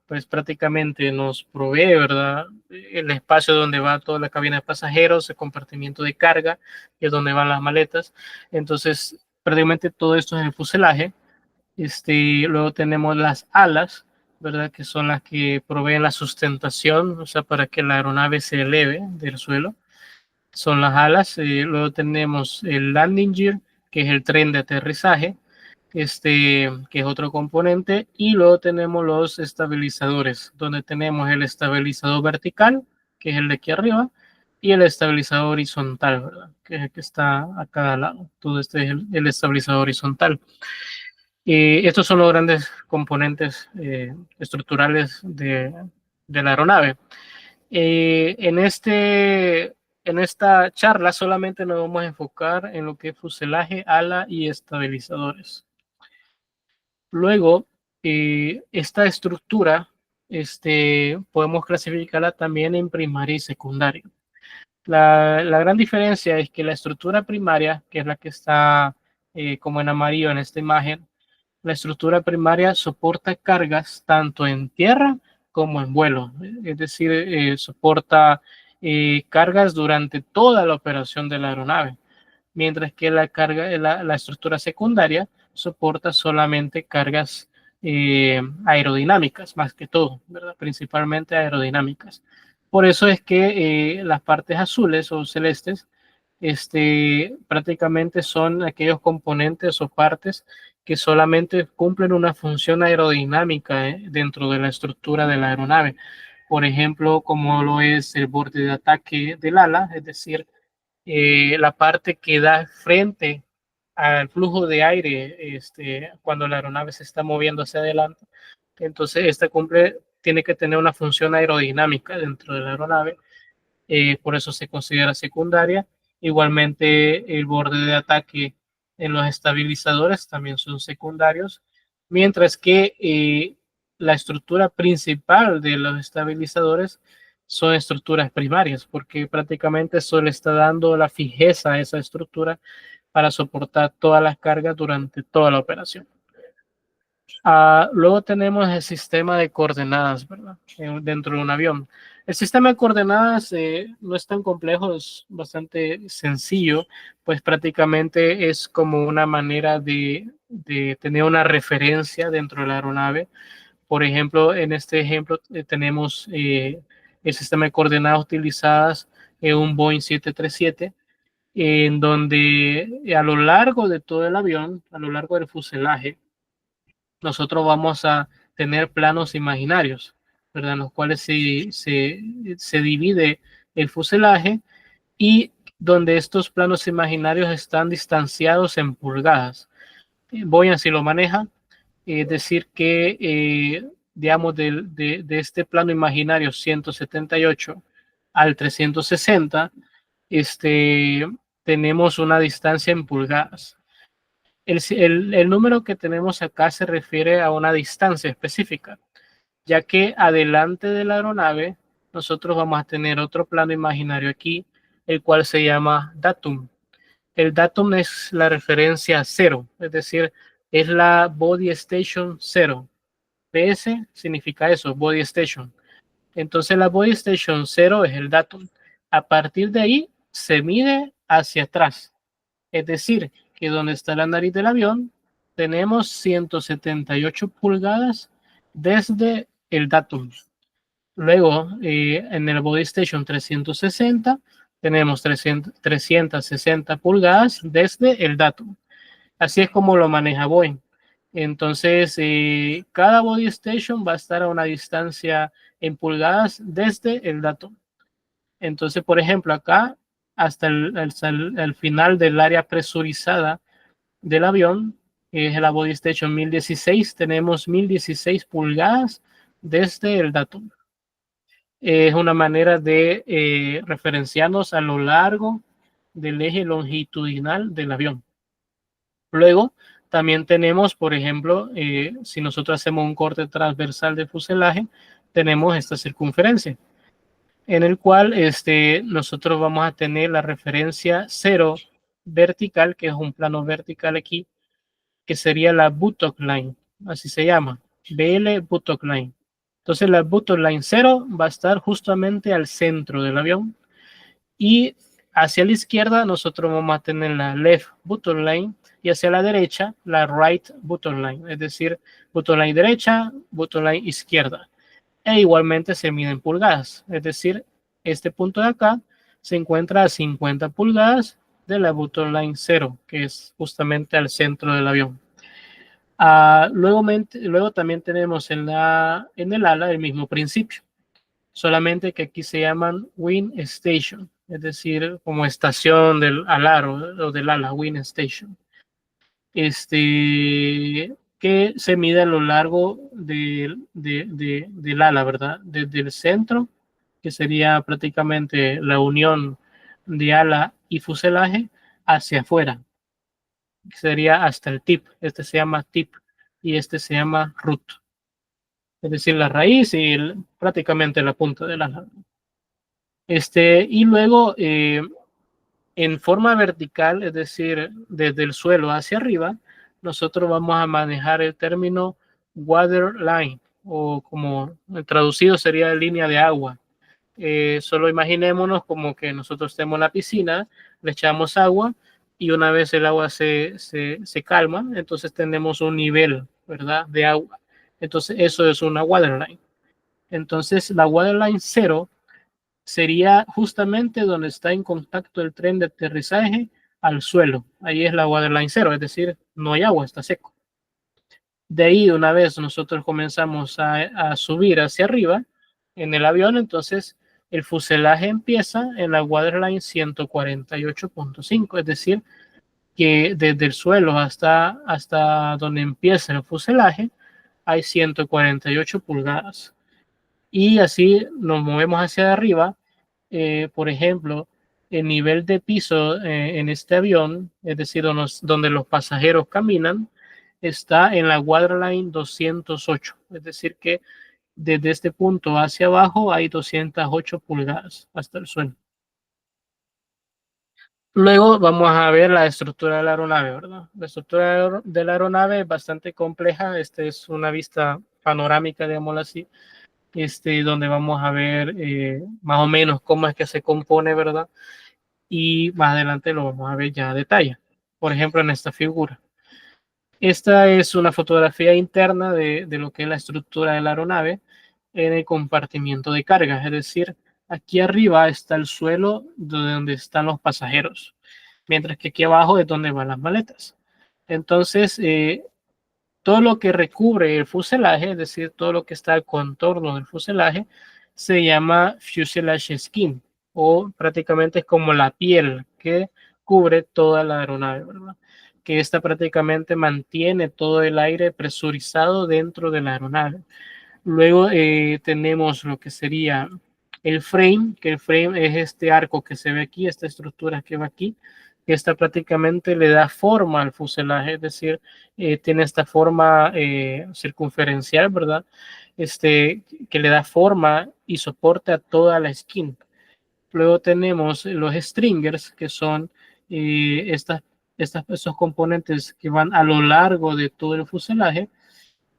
pues prácticamente nos provee, ¿verdad?, el espacio donde va toda la cabina de pasajeros, el compartimiento de carga, que es donde van las maletas. Entonces, prácticamente todo esto es el fuselaje. Luego tenemos las alas, ¿verdad?, que son las que proveen la sustentación, o sea, para que la aeronave se eleve del suelo. Son las alas. Luego tenemos el landing gear, que es el tren de aterrizaje, que es otro componente. Y luego tenemos los estabilizadores, donde tenemos el estabilizador vertical, que es el de aquí arriba, y el estabilizador horizontal, ¿verdad?, que es el que está a cada lado. Todo este es el estabilizador horizontal. Estos son los grandes componentes estructurales de la aeronave. En esta charla solamente nos vamos a enfocar en lo que es fuselaje, ala y estabilizadores. Luego, esta estructura podemos clasificarla también en primaria y secundaria. La gran diferencia es que la estructura primaria, que es la que está como en amarillo en esta imagen, la estructura primaria soporta cargas tanto en tierra como en vuelo, es decir, soporta cargas durante toda la operación de la aeronave, mientras que la estructura secundaria soporta solamente cargas aerodinámicas, más que todo, ¿verdad?, principalmente aerodinámicas. Por eso es que las partes azules o celestes prácticamente son aquellos componentes o partes que solamente cumplen una función aerodinámica dentro de la estructura de la aeronave. Por ejemplo, como lo es el borde de ataque del ala, es decir, la parte que da frente al flujo de aire cuando la aeronave se está moviendo hacia adelante. Entonces, tiene que tener una función aerodinámica dentro de la aeronave, por eso se considera secundaria. Igualmente, el borde de ataque en los estabilizadores también son secundarios, mientras que la estructura principal de los estabilizadores son estructuras primarias, porque prácticamente eso le está dando la fijeza a esa estructura para soportar todas las cargas durante toda la operación. Luego tenemos el sistema de coordenadas, ¿verdad?, dentro de un avión. El sistema de coordenadas no es tan complejo, es bastante sencillo, pues prácticamente es como una manera de tener una referencia dentro de la aeronave. Por ejemplo, en este ejemplo tenemos el sistema de coordenadas utilizadas en un Boeing 737, en donde a lo largo de todo el avión, a lo largo del fuselaje, nosotros vamos a tener planos imaginarios, ¿verdad?, en los cuales se divide el fuselaje, y donde estos planos imaginarios están distanciados en pulgadas. Boyan si lo maneja, es decir que, digamos, de este plano imaginario 178 al 360, tenemos una distancia en pulgadas. El número que tenemos acá se refiere a una distancia específica, ya que adelante de la aeronave nosotros vamos a tener otro plano imaginario aquí, el cual se llama datum. El datum es la referencia cero, es decir, es la body station cero. PS significa eso, body station. Entonces la body station cero es el datum. A partir de ahí se mide hacia atrás. Es decir, que donde está la nariz del avión tenemos 178 pulgadas desde el datum. Luego, en el body station 360 tenemos 360 pulgadas desde el datum. Así es como lo maneja Boeing. Entonces, cada body station va a estar a una distancia en pulgadas desde el datum. Entonces, por ejemplo, acá hasta el final del área presurizada del avión, que es la body station 1016, tenemos 1016 pulgadas desde el datum. Es una manera de referenciarnos a lo largo del eje longitudinal del avión. Luego, también tenemos, por ejemplo, si nosotros hacemos un corte transversal de fuselaje, tenemos esta circunferencia, en el cual nosotros vamos a tener la referencia cero vertical, que es un plano vertical aquí, que sería la buttock line, así se llama, BL buttock line. Entonces la buttock line 0 va a estar justamente al centro del avión, y hacia la izquierda nosotros vamos a tener la left buttock line y hacia la derecha la right buttock line, es decir, buttock line derecha, buttock line izquierda. E igualmente se miden pulgadas, es decir, este punto de acá se encuentra a 50 pulgadas de la buttock line 0, que es justamente al centro del avión. Luego también tenemos en el ala el mismo principio, solamente que aquí se llaman wing station, es decir, como estación del alar o del ala, wing station. Que se mide a lo largo del ala, ¿verdad? Desde el centro, que sería prácticamente la unión de ala y fuselaje, hacia afuera, que sería hasta el tip. Este se llama tip y este se llama root, es decir, la raíz y prácticamente la punta del ala. Y luego, en forma vertical, es decir, desde el suelo hacia arriba, nosotros vamos a manejar el término waterline, o como traducido sería línea de agua. Solo imaginémonos como que nosotros estemos en la piscina, le echamos agua y una vez el agua se calma, entonces tenemos un nivel, ¿verdad?, de agua. Entonces eso es una waterline. Entonces la waterline 0 sería justamente donde está en contacto el tren de aterrizaje al suelo. Ahí es la waterline 0, es decir, no hay agua, está seco. De ahí, una vez nosotros comenzamos a subir hacia arriba en el avión, entonces el fuselaje empieza en la waterline 148.5, es decir, que desde el suelo hasta donde empieza el fuselaje hay 148 pulgadas. Y así nos movemos hacia arriba. Por ejemplo, el nivel de piso en este avión, es decir, donde los pasajeros caminan, está en la waterline 208, es decir que desde este punto hacia abajo hay 208 pulgadas hasta el suelo. Luego vamos a ver la estructura de la aeronave, ¿verdad? La estructura de la aeronave es bastante compleja. Esta es una vista panorámica, digámoslo así, donde vamos a ver más o menos cómo es que se compone, ¿verdad? Y más adelante lo vamos a ver ya a detalle. Por ejemplo, en esta figura. Esta es una fotografía interna de lo que es la estructura de la aeronave en el compartimiento de carga. Es decir, aquí arriba está el suelo donde están los pasajeros, mientras que aquí abajo es donde van las maletas. Entonces, todo lo que recubre el fuselaje, es decir, todo lo que está al contorno del fuselaje, se llama fuselage skin, o prácticamente es como la piel que cubre toda la aeronave, ¿verdad? Que esta prácticamente mantiene todo el aire presurizado dentro de la aeronave. Luego tenemos lo que sería el frame, que el frame es este arco que se ve aquí, esta estructura que va aquí, que esta prácticamente le da forma al fuselaje, es decir, tiene esta forma circunferencial, ¿verdad? Que le da forma y soporte a toda la skin. Luego tenemos los stringers, que son estos componentes que van a lo largo de todo el fuselaje,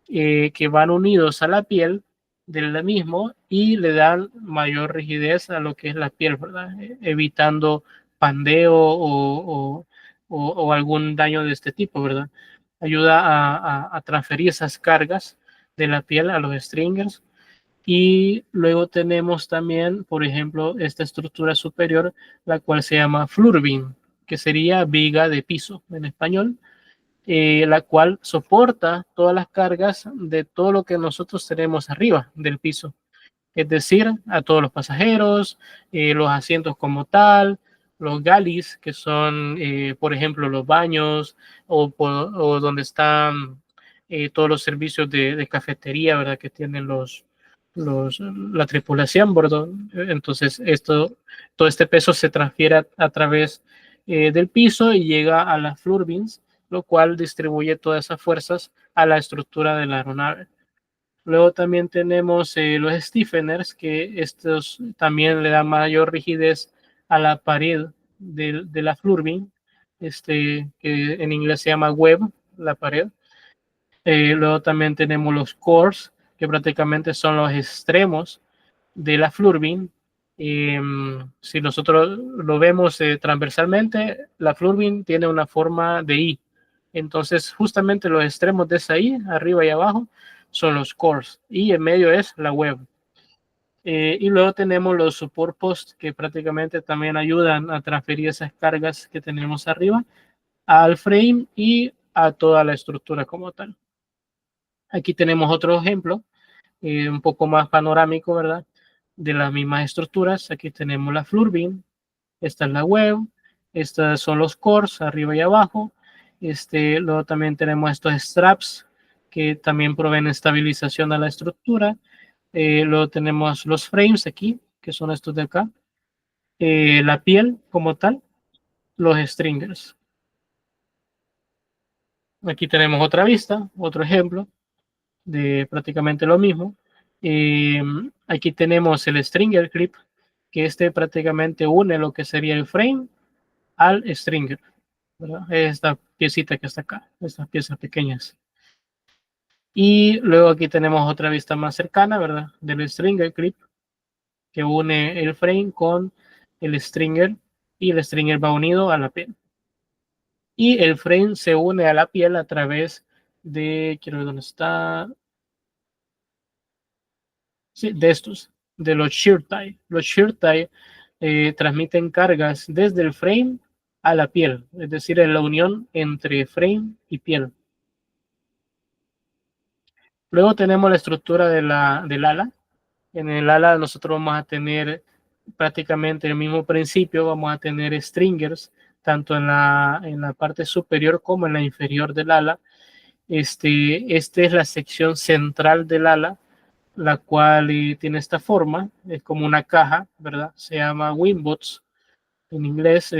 que van unidos a la piel del mismo y le dan mayor rigidez a lo que es la piel, ¿verdad? Evitando pandeo o algún daño de este tipo, ¿verdad? Ayuda a transferir esas cargas de la piel a los stringers. Y luego tenemos también, por ejemplo, esta estructura superior, la cual se llama Floorbin, que sería viga de piso en español, la cual soporta todas las cargas de todo lo que nosotros tenemos arriba del piso, es decir, a todos los pasajeros, los asientos como tal, los galleys, que son, por ejemplo, los baños o donde están todos los servicios de cafetería, ¿verdad? Que tienen la tripulación, ¿verdad? Entonces, todo este peso se transfiere a través del piso y llega a las floor beams, lo cual distribuye todas esas fuerzas a la estructura de la aeronave. Luego también tenemos los stiffeners, que estos también le dan mayor rigidez a la pared de la floor beam, que en inglés se llama web, la pared. Luego también tenemos los cores, que prácticamente son los extremos de la floor beam. Si nosotros lo vemos transversalmente, la floor beam tiene una forma de I. Entonces, justamente los extremos de esa I, arriba y abajo, son los cores. Y en medio es la web. Y luego tenemos los support posts, que prácticamente también ayudan a transferir esas cargas que tenemos arriba al frame y a toda la estructura como tal. Aquí tenemos otro ejemplo, un poco más panorámico, ¿verdad? De las mismas estructuras. Aquí tenemos la floor beam, esta es la web, estos son los cores arriba y abajo. Luego también tenemos estos straps que también proveen estabilización a la estructura. Luego tenemos los frames aquí, que son estos de acá. La piel como tal, los stringers. Aquí tenemos otra vista, otro ejemplo de prácticamente lo mismo. Aquí tenemos el stringer clip, que prácticamente une lo que sería el frame al stringer, ¿verdad? Esta piecita que está acá, estas piezas pequeñas. Y luego aquí tenemos otra vista más cercana, ¿verdad? Del stringer clip, que une el frame con el stringer, y el stringer va unido a la piel. Y el frame se une a la piel a través quiero ver dónde está, sí, de los shear tie. Los shear tie transmiten cargas desde el frame a la piel, es decir, en la unión entre frame y piel. Luego tenemos la estructura del ala. En el ala nosotros vamos a tener prácticamente el mismo principio, vamos a tener stringers tanto en la parte superior como en la inferior del ala. Esta es la sección central del ala, la cual tiene esta forma, es como una caja, ¿verdad? Se llama wingbots en inglés.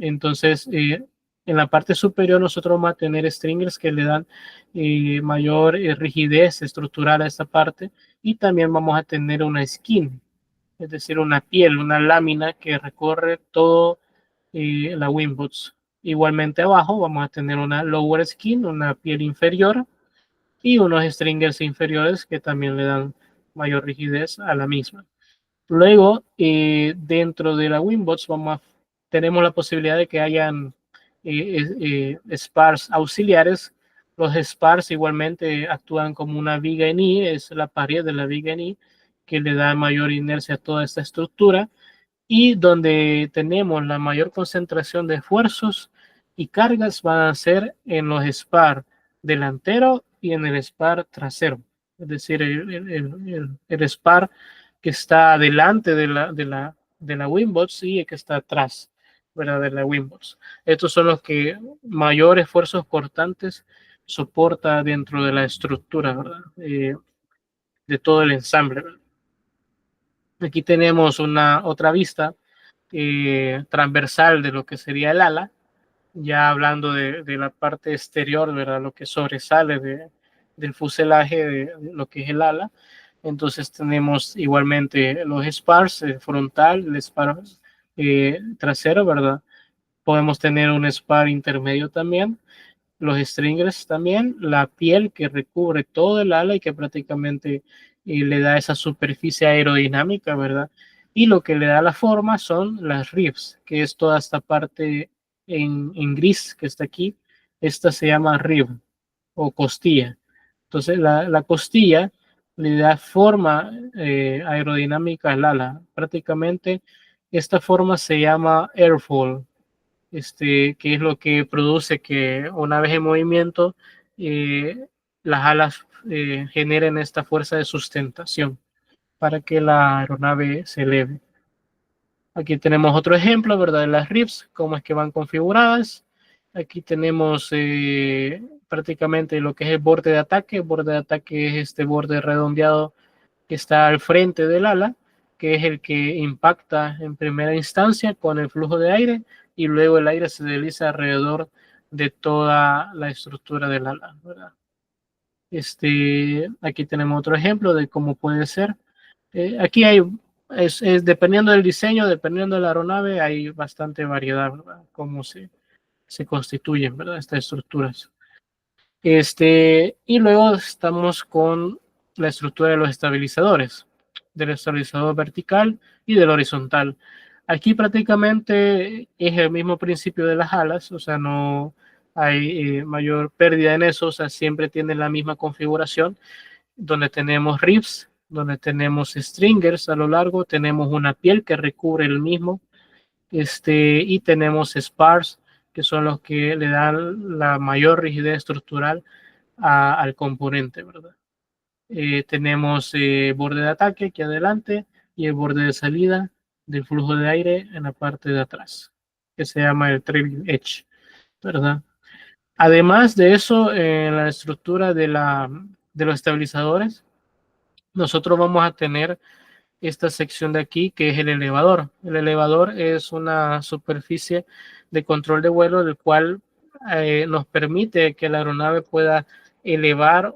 Entonces, en la parte superior nosotros vamos a tener stringers que le dan mayor rigidez estructural a esta parte, y también vamos a tener una skin, es decir, una piel, una lámina que recorre todo la wingbots. Igualmente abajo vamos a tener una lower skin, una piel inferior, y unos stringers inferiores que también le dan mayor rigidez a la misma. Luego, dentro de la Wingbots tenemos la posibilidad de que hayan spars auxiliares. Los spars igualmente actúan como una viga en I, es la pared de la viga en I, que le da mayor inercia a toda esta estructura, y donde tenemos la mayor concentración de esfuerzos y cargas van a ser en los spar delantero y en el spar trasero, es decir, el spar que está delante de la wingbox y el que está atrás, ¿verdad? De la wingbox. Estos son los que mayor esfuerzos cortantes soporta dentro de la estructura, ¿verdad? De todo el ensamble, ¿verdad? Aquí tenemos otra vista transversal de lo que sería el ala, ya hablando de la parte exterior, ¿verdad? Lo que sobresale del fuselaje de lo que es el ala. Entonces tenemos igualmente los spars, el frontal, el spar trasero, ¿verdad? Podemos tener un spar intermedio también, los stringers también, la piel que recubre todo el ala y que prácticamente le da esa superficie aerodinámica, ¿verdad? Y lo que le da la forma son las ribs, que es toda esta parte en gris que está aquí. Esta se llama rib o costilla. Entonces la costilla le da forma aerodinámica al ala. Prácticamente esta forma se llama airfoil, que es lo que produce que una vez en movimiento las alas generen esta fuerza de sustentación para que la aeronave se eleve. Aquí tenemos otro ejemplo, ¿verdad? De las ribs, cómo es que van configuradas. Aquí tenemos prácticamente lo que es el borde de ataque. El borde de ataque es este borde redondeado que está al frente del ala, que es el que impacta en primera instancia con el flujo de aire y luego el aire se desliza alrededor de toda la estructura del ala, ¿verdad? Aquí tenemos otro ejemplo de cómo puede ser. Aquí dependiendo del diseño, dependiendo de la aeronave, hay bastante variedad, ¿verdad? Cómo se constituyen, ¿verdad? Estas estructuras. Y luego estamos con la estructura de los estabilizadores, del estabilizador vertical y del horizontal. Aquí prácticamente es el mismo principio de las alas, o sea, no hay mayor pérdida en eso, o sea, siempre tienen la misma configuración, donde tenemos ribs, donde tenemos stringers a lo largo, tenemos una piel que recubre el mismo, y tenemos spars, que son los que le dan la mayor rigidez estructural al componente, ¿verdad? Tenemos borde de ataque aquí adelante y el borde de salida del flujo de aire en la parte de atrás, que se llama el trailing edge, ¿verdad? Además de eso, en la estructura de los estabilizadores, nosotros vamos a tener esta sección de aquí, que es el elevador. El elevador es una superficie de control de vuelo, del cual nos permite que la aeronave pueda elevarse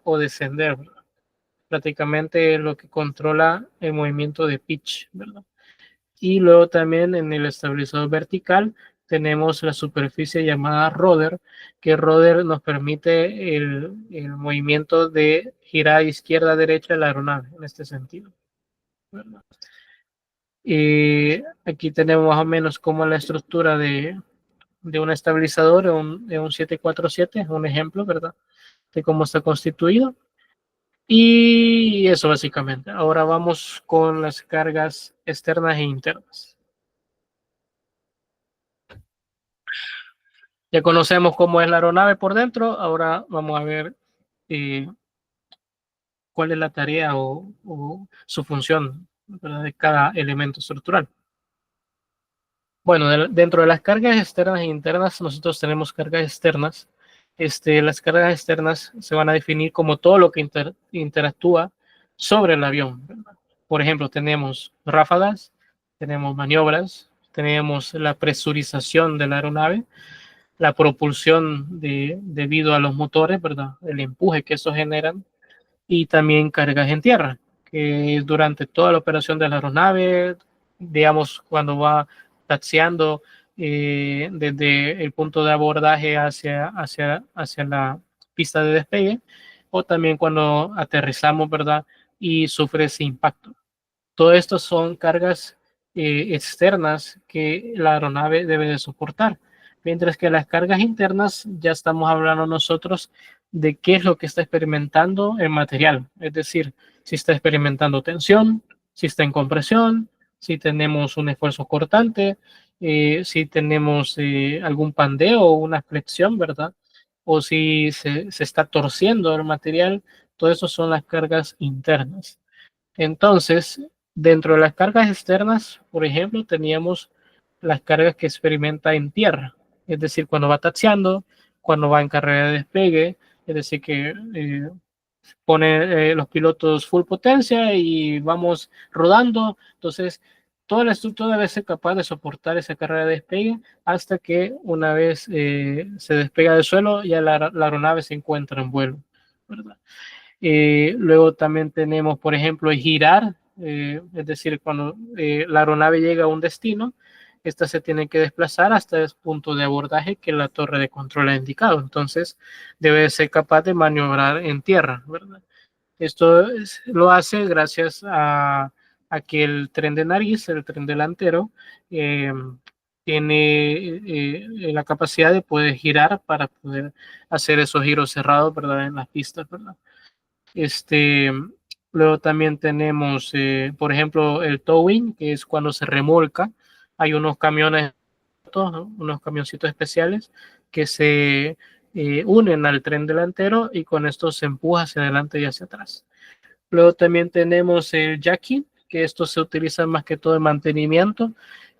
o descender, ¿verdad? Prácticamente es lo que controla el movimiento de pitch, ¿verdad? Y luego también en el estabilizador vertical tenemos la superficie llamada rudder, que rudder nos permite el movimiento de girar izquierda a derecha de la aeronave en este sentido, ¿verdad? Y aquí tenemos más o menos como la estructura de un estabilizador de un 747, un ejemplo, ¿verdad? De cómo está constituido. Y eso básicamente. Ahora vamos con las cargas externas e internas. Ya conocemos cómo es la aeronave por dentro, ahora vamos a ver cuál es la tarea o su función, ¿verdad? De cada elemento estructural. Bueno, dentro de las cargas externas e internas, nosotros tenemos cargas externas. Las cargas externas se van a definir como todo lo que interactúa sobre el avión, ¿verdad? Por ejemplo, tenemos ráfagas, tenemos maniobras, tenemos la presurización de la aeronave, la propulsión debido a los motores, ¿verdad? El empuje que esos generan, y también cargas en tierra, que durante toda la operación de la aeronave, digamos, cuando va taxiando desde el punto de abordaje hacia la pista de despegue, o también cuando aterrizamos, ¿verdad? Y sufre ese impacto. Todo esto son cargas externas que la aeronave debe de soportar, mientras que las cargas internas ya estamos hablando nosotros de qué es lo que está experimentando el material, es decir, si está experimentando tensión, si está en compresión, si tenemos un esfuerzo cortante, si tenemos algún pandeo o una flexión, ¿verdad? O si se está torciendo el material, todo eso son las cargas internas. Entonces, Dentro de las cargas externas, por ejemplo, teníamos las cargas que experimenta en tierra, es decir, cuando va taxiando, cuando va en carrera de despegue, es decir, que pone los pilotos full potencia y vamos rodando. Entonces, toda la estructura debe ser capaz de soportar esa carrera de despegue hasta que una vez se despega del suelo, ya la aeronave se encuentra en vuelo, ¿verdad? Luego también tenemos, por ejemplo, girar, es decir, cuando la aeronave llega a un destino, esta se tiene que desplazar hasta el punto de abordaje que la torre de control ha indicado. Entonces, debe ser capaz de maniobrar en tierra, ¿verdad? Esto lo hace gracias a que el tren de nariz, el tren delantero, eh, tiene la capacidad de poder girar para poder hacer esos giros cerrados, ¿verdad? En las pistas, ¿verdad? Este, luego también tenemos, por ejemplo, el towing, que es cuando se remolca. Hay unos camiones, ¿no? Unos camioncitos especiales que se unen al tren delantero y con esto se empuja hacia adelante y hacia atrás. Luego también tenemos el jacking, que esto se utiliza más que todo en mantenimiento.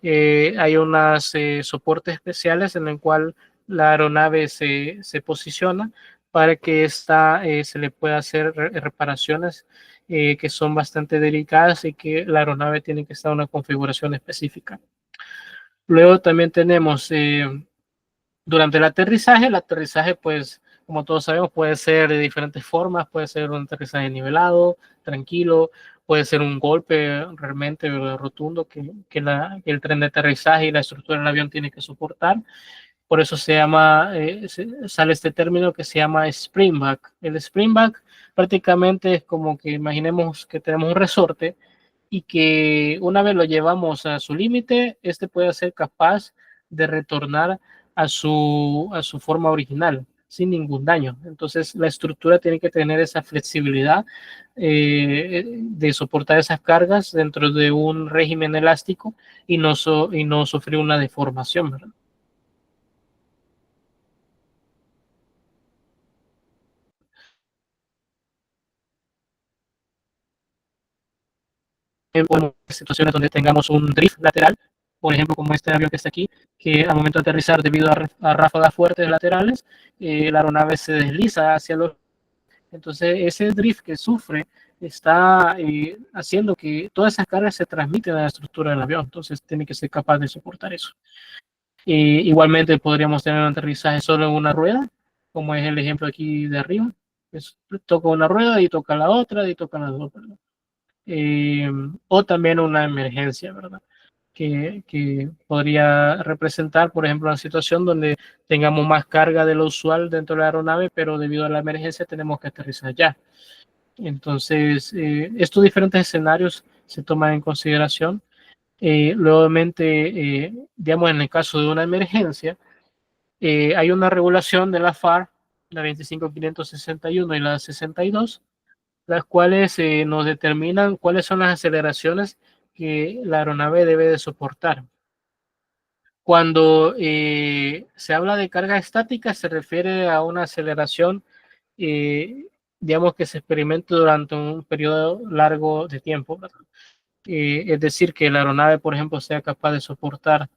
Hay unos soportes especiales en el cual la aeronave se posiciona para que se le pueda hacer reparaciones que son bastante delicadas y que la aeronave tiene que estar en una configuración específica. Luego también tenemos durante el aterrizaje, pues, como todos sabemos, puede ser de diferentes formas, puede ser un aterrizaje nivelado, tranquilo, puede ser un golpe realmente rotundo que el tren de aterrizaje y la estructura del avión tiene que soportar. Por eso sale este término que se llama springback. El springback prácticamente es como que imaginemos que tenemos un resorte y que una vez lo llevamos a su límite, este puede ser capaz de retornar a su forma original sin ningún daño. Entonces la estructura tiene que tener esa flexibilidad de soportar esas cargas dentro de un régimen elástico y no sufrir una deformación, ¿verdad? En situaciones donde tengamos un drift lateral, por ejemplo, como este avión que está aquí, que al momento de aterrizar, debido a ráfagas fuertes laterales, la aeronave se desliza hacia los... Entonces, ese drift que sufre está haciendo que todas esas cargas se transmiten a la estructura del avión. Entonces, tiene que ser capaz de soportar eso. Igualmente, podríamos tener un aterrizaje solo en una rueda, como es el ejemplo aquí de arriba. Toca una rueda y toca la otra y toca las dos, ¿verdad? O también una emergencia, ¿verdad? Que podría representar, por ejemplo, una situación donde tengamos más carga de lo usual dentro de la aeronave, pero debido a la emergencia tenemos que aterrizar ya. Entonces, estos diferentes escenarios se toman en consideración. Nuevamente, digamos, en el caso de una emergencia, hay una regulación de la FAR, la 25561 y la 62, las cuales nos determinan cuáles son las aceleraciones que la aeronave debe de soportar. Cuando se habla de carga estática, se refiere a una aceleración, digamos, que se experimenta durante un periodo largo de tiempo, ¿verdad? Es decir, que la aeronave, por ejemplo, sea capaz de soportar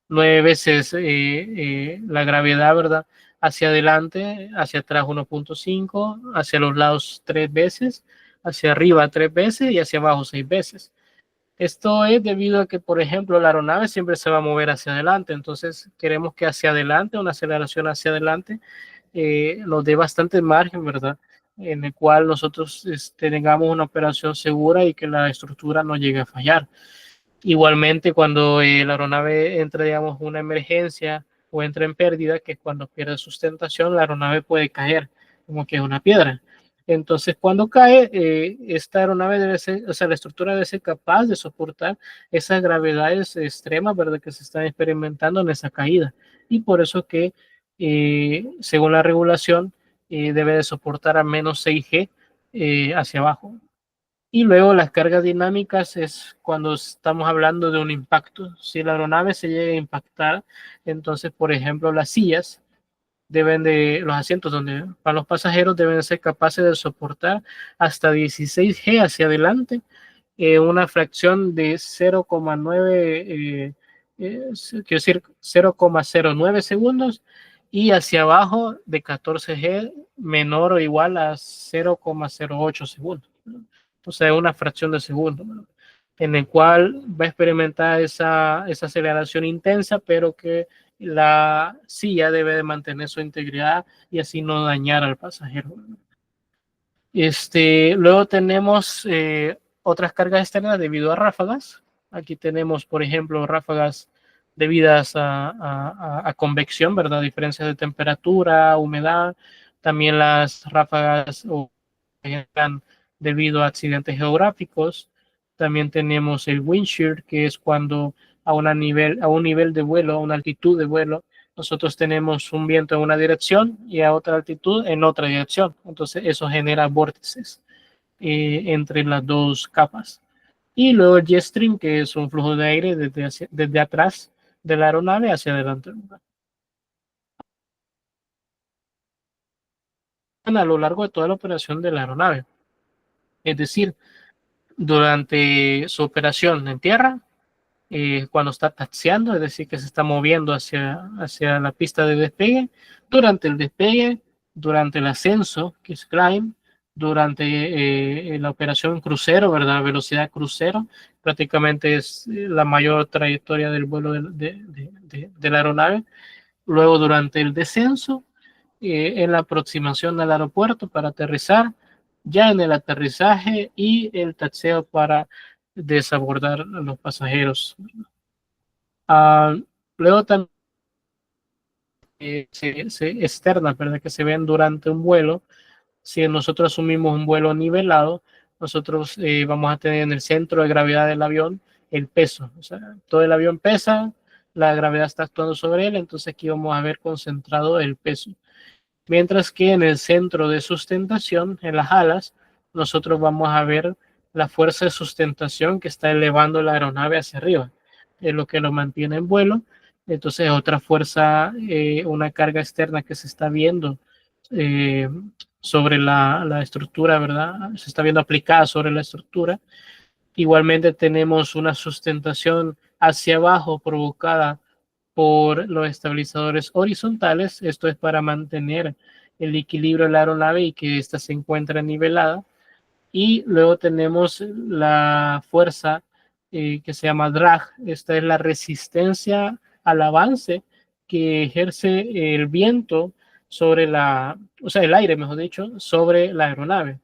9 veces la gravedad, ¿verdad? Hacia adelante, hacia atrás 1.5, hacia los lados 3 veces, hacia arriba 3 veces y hacia abajo 6 veces. Esto es debido a que, por ejemplo, la aeronave siempre se va a mover hacia adelante, entonces queremos que hacia adelante, una aceleración hacia adelante, nos dé bastante margen, ¿verdad? En el cual nosotros tengamos una operación segura y que la estructura no llegue a fallar. Igualmente, cuando la aeronave entra, digamos, en una emergencia o entra en pérdida, que es cuando pierde sustentación, la aeronave puede caer como que es una piedra. Entonces, cuando cae, esta aeronave debe ser, o sea, la estructura debe ser capaz de soportar esas gravedades extremas, ¿verdad?, que se están experimentando en esa caída. Y por eso que, según la regulación, debe de soportar a menos 6G hacia abajo. Y luego las cargas dinámicas es cuando estamos hablando de un impacto. Si la aeronave se llega a impactar, entonces, por ejemplo, las sillas los asientos donde van los pasajeros deben ser capaces de soportar hasta 16G hacia adelante una fracción de 0,9, quiero decir 0,09 segundos, y hacia abajo de 14G menor o igual a 0,08 segundos. O sea, una fracción de segundo, ¿no? En el cual va a experimentar esa aceleración intensa, pero que la silla debe de mantener su integridad y así no dañar al pasajero. Luego tenemos otras cargas externas debido a ráfagas. Aquí tenemos, por ejemplo, ráfagas debidas a convección, ¿verdad? Diferencias de temperatura, humedad. También las ráfagas están debido a accidentes geográficos. También tenemos el wind shear, que es cuando a un nivel de vuelo, a una altitud de vuelo, nosotros tenemos un viento en una dirección y a otra altitud en otra dirección. Entonces eso genera vórtices entre las dos capas. Y luego el jet stream, que es un flujo de aire desde atrás de la aeronave hacia adelante. A lo largo de toda la operación de la aeronave. Es decir, durante su operación en tierra, cuando está taxiando, es decir, que se está moviendo hacia la pista de despegue, durante el despegue, durante el ascenso, que es climb, durante la operación crucero, ¿verdad? Velocidad crucero, prácticamente es la mayor trayectoria del vuelo de la aeronave. Luego durante el descenso, en la aproximación al aeropuerto para aterrizar, ya en el aterrizaje y el taxeo para desabordar a los pasajeros. Luego también externas, ¿verdad? Que se ven durante un vuelo. Si nosotros asumimos un vuelo nivelado, nosotros vamos a tener en el centro de gravedad del avión el peso. O sea, todo el avión pesa, la gravedad está actuando sobre él, entonces aquí vamos a ver concentrado el peso. Mientras que en el centro de sustentación, en las alas, nosotros vamos a ver la fuerza de sustentación que está elevando la aeronave hacia arriba. Es lo que lo mantiene en vuelo. Entonces, otra fuerza, una carga externa que se está viendo sobre la estructura, ¿verdad? Se está viendo aplicada sobre la estructura. Igualmente tenemos una sustentación hacia abajo provocada por los estabilizadores horizontales. Esto es para mantener el equilibrio de la aeronave y que ésta se encuentre nivelada. Y luego tenemos la fuerza que se llama drag. Esta es la resistencia al avance que ejerce el viento sobre o sea, el aire, mejor dicho, sobre la aeronave.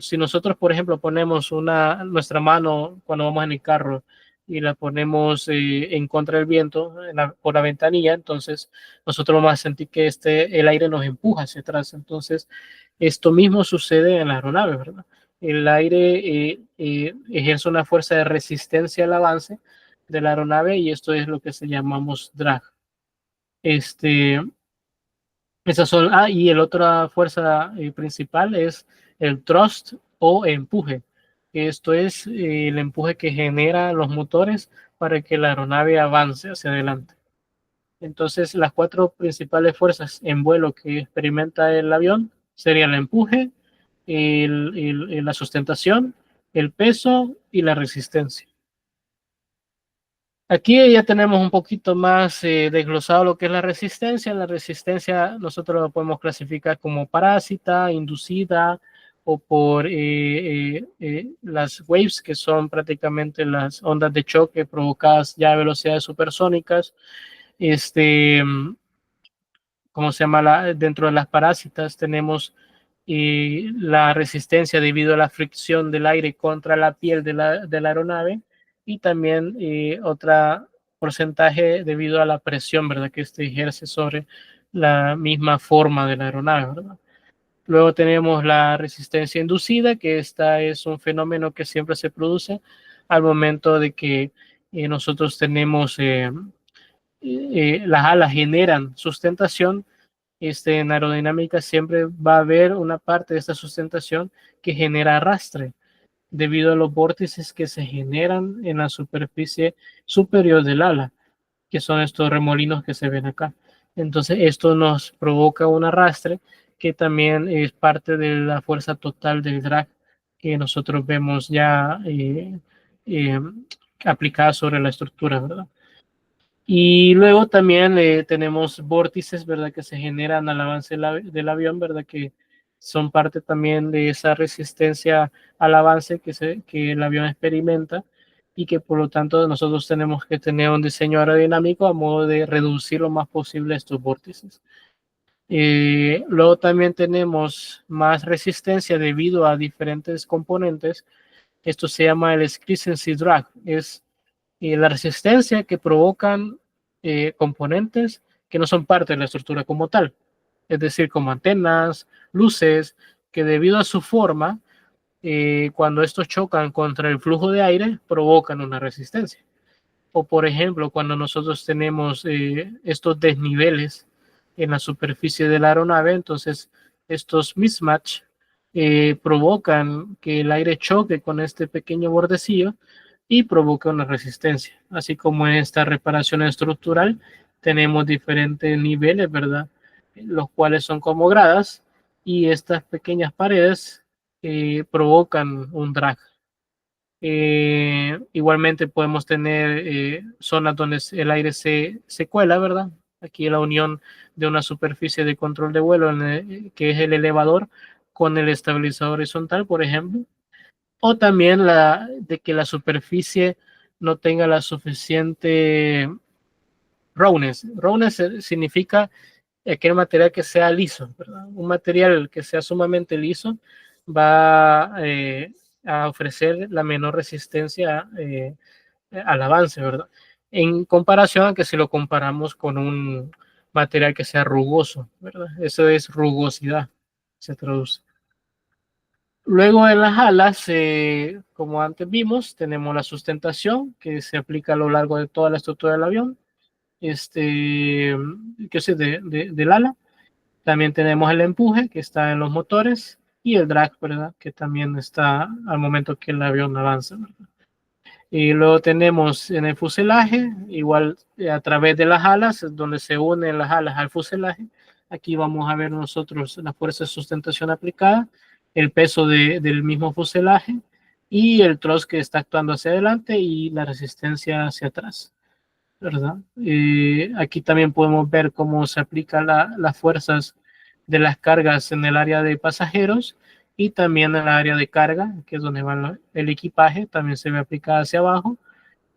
Si nosotros, por ejemplo, ponemos nuestra mano cuando vamos en el carro y la ponemos en contra del viento por la ventanilla, entonces nosotros vamos a sentir que el aire nos empuja hacia atrás. Entonces, esto mismo sucede en la aeronave, ¿verdad? El aire ejerce una fuerza de resistencia al avance de la aeronave y esto es lo que se llamamos drag. Y el otra fuerza principal es el thrust o empuje. Esto es el empuje que genera los motores para que la aeronave avance hacia adelante. Entonces, las cuatro principales fuerzas en vuelo que experimenta el avión serían el empuje, la sustentación, el peso y la resistencia. Aquí ya tenemos un poquito más desglosado lo que es la resistencia. La resistencia nosotros lo podemos clasificar como parásita, inducida o por las waves, que son prácticamente las ondas de choque provocadas ya a velocidades supersónicas. ¿Cómo se llama? Dentro de las parásitas tenemos la resistencia debido a la fricción del aire contra la piel de la aeronave y también otro porcentaje debido a la presión, ¿verdad? Que ejerce sobre la misma forma de la aeronave, ¿verdad? Luego tenemos la resistencia inducida, que esta es un fenómeno que siempre se produce al momento de que nosotros tenemos las alas generan sustentación. En aerodinámica siempre va a haber una parte de esta sustentación que genera arrastre debido a los vórtices que se generan en la superficie superior del ala, que son estos remolinos que se ven acá. Entonces esto nos provoca un arrastre que también es parte de la fuerza total del drag que nosotros vemos ya eh, aplicadas sobre la estructura, ¿verdad? Y luego también tenemos vórtices, ¿verdad? Que se generan al avance del avión, ¿verdad? Que son parte también de esa resistencia al avance que el avión experimenta y que por lo tanto nosotros tenemos que tener un diseño aerodinámico a modo de reducir lo más posible estos vórtices. Luego también tenemos más resistencia debido a diferentes componentes. Esto se llama el Squeeze Drag. Es la resistencia que provocan componentes que no son parte de la estructura como tal. Es decir, como antenas, luces, que debido a su forma, cuando estos chocan contra el flujo de aire, provocan una resistencia. O por ejemplo, cuando nosotros tenemos estos desniveles en la superficie de la aeronave, entonces estos mismatch provocan que el aire choque con este pequeño bordecillo y provoca una resistencia. Así como en esta reparación estructural tenemos diferentes niveles, ¿verdad? Los cuales son como gradas y estas pequeñas paredes provocan un drag. Igualmente podemos tener zonas donde el aire se cuela, ¿verdad? Aquí la unión de una superficie de control de vuelo, que es el elevador, con el estabilizador horizontal, por ejemplo. O también de que la superficie no tenga la suficiente roughness. Roughness significa aquel material que sea liso, ¿verdad? Un material que sea sumamente liso va a ofrecer la menor resistencia al avance, ¿verdad? En comparación a que si lo comparamos con un material que sea rugoso, ¿verdad? Eso es rugosidad, se traduce. Luego en las alas, como antes vimos, tenemos la sustentación que se aplica a lo largo de toda la estructura del avión, que es del ala. También tenemos el empuje que está en los motores y el drag, ¿verdad? Que también está al momento que el avión avanza, ¿verdad? Y luego tenemos en el fuselaje, igual a través de las alas, donde se unen las alas al fuselaje. Aquí vamos a ver nosotros la fuerza de sustentación aplicada, el peso del mismo fuselaje y el trozo que está actuando hacia adelante y la resistencia hacia atrás, ¿verdad? Aquí también podemos ver cómo se aplican las fuerzas de las cargas en el área de pasajeros y también en el área de carga, que es donde va el equipaje, también se ve aplicada hacia abajo.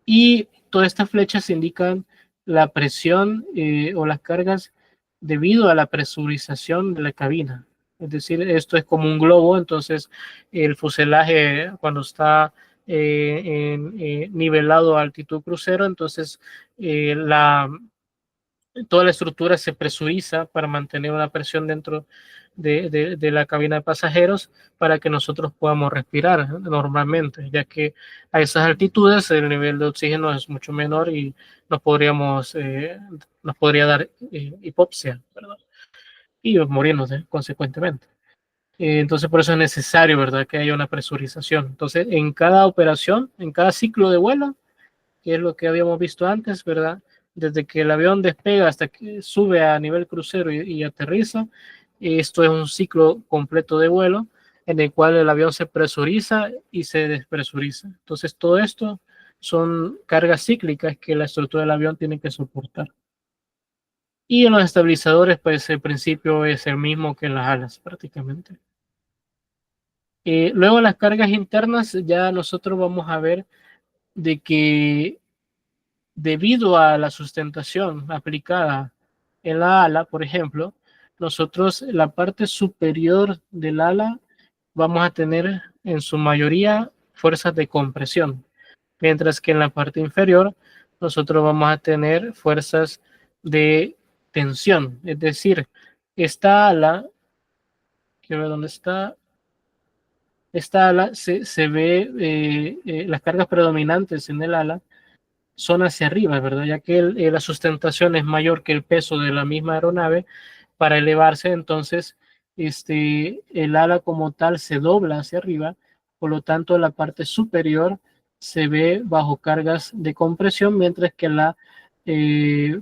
Y todas estas flechas indican la presión o las cargas debido a la presurización de la cabina. Es decir, esto es como un globo, entonces el fuselaje cuando está nivelado a altitud crucero, entonces eh, la, toda la estructura se presuriza para mantener una presión dentro de la cabina de pasajeros para que nosotros podamos respirar normalmente, ya que a esas altitudes el nivel de oxígeno es mucho menor y nos podría dar hipoxia, ¿verdad? Y morirnos consecuentemente. Entonces, por eso es necesario, ¿verdad?, que haya una presurización. Entonces, en cada operación, en cada ciclo de vuelo, que es lo que habíamos visto antes, ¿verdad? Desde que el avión despega hasta que sube a nivel crucero y aterriza, esto es un ciclo completo de vuelo en el cual el avión se presuriza y se despresuriza. Entonces, todo esto son cargas cíclicas que la estructura del avión tiene que soportar. Y en los estabilizadores, pues el principio es el mismo que en las alas, prácticamente. Luego las cargas internas, ya nosotros vamos a ver de que debido a la sustentación aplicada en la ala, por ejemplo, nosotros la parte superior del ala vamos a tener en su mayoría fuerzas de compresión, mientras que en la parte inferior nosotros vamos a tener fuerzas de tensión, es decir, esta ala, quiero ver dónde está, esta ala se ve las cargas predominantes en el ala son hacia arriba, ¿verdad? Ya que la sustentación es mayor que el peso de la misma aeronave para elevarse, entonces el ala como tal se dobla hacia arriba, por lo tanto la parte superior se ve bajo cargas de compresión, mientras que la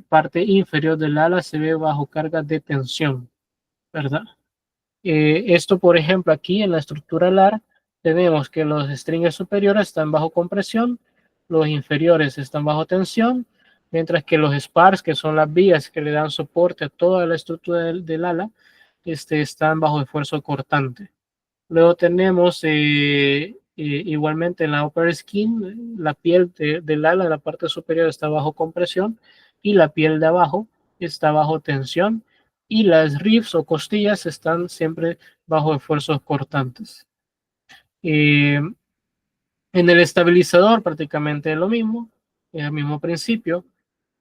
parte inferior del ala se ve bajo cargas de tensión, ¿verdad? Esto, por ejemplo, aquí en la estructura alar tenemos que los stringers superiores están bajo compresión, los inferiores están bajo tensión, mientras que los spars, que son las vías que le dan soporte a toda la estructura del ala, están bajo esfuerzo cortante. Luego tenemos igualmente en la upper skin, la piel del ala, la parte superior está bajo compresión y la piel de abajo está bajo tensión, y las ribs o costillas están siempre bajo esfuerzos cortantes. En el estabilizador prácticamente es lo mismo, es el mismo principio.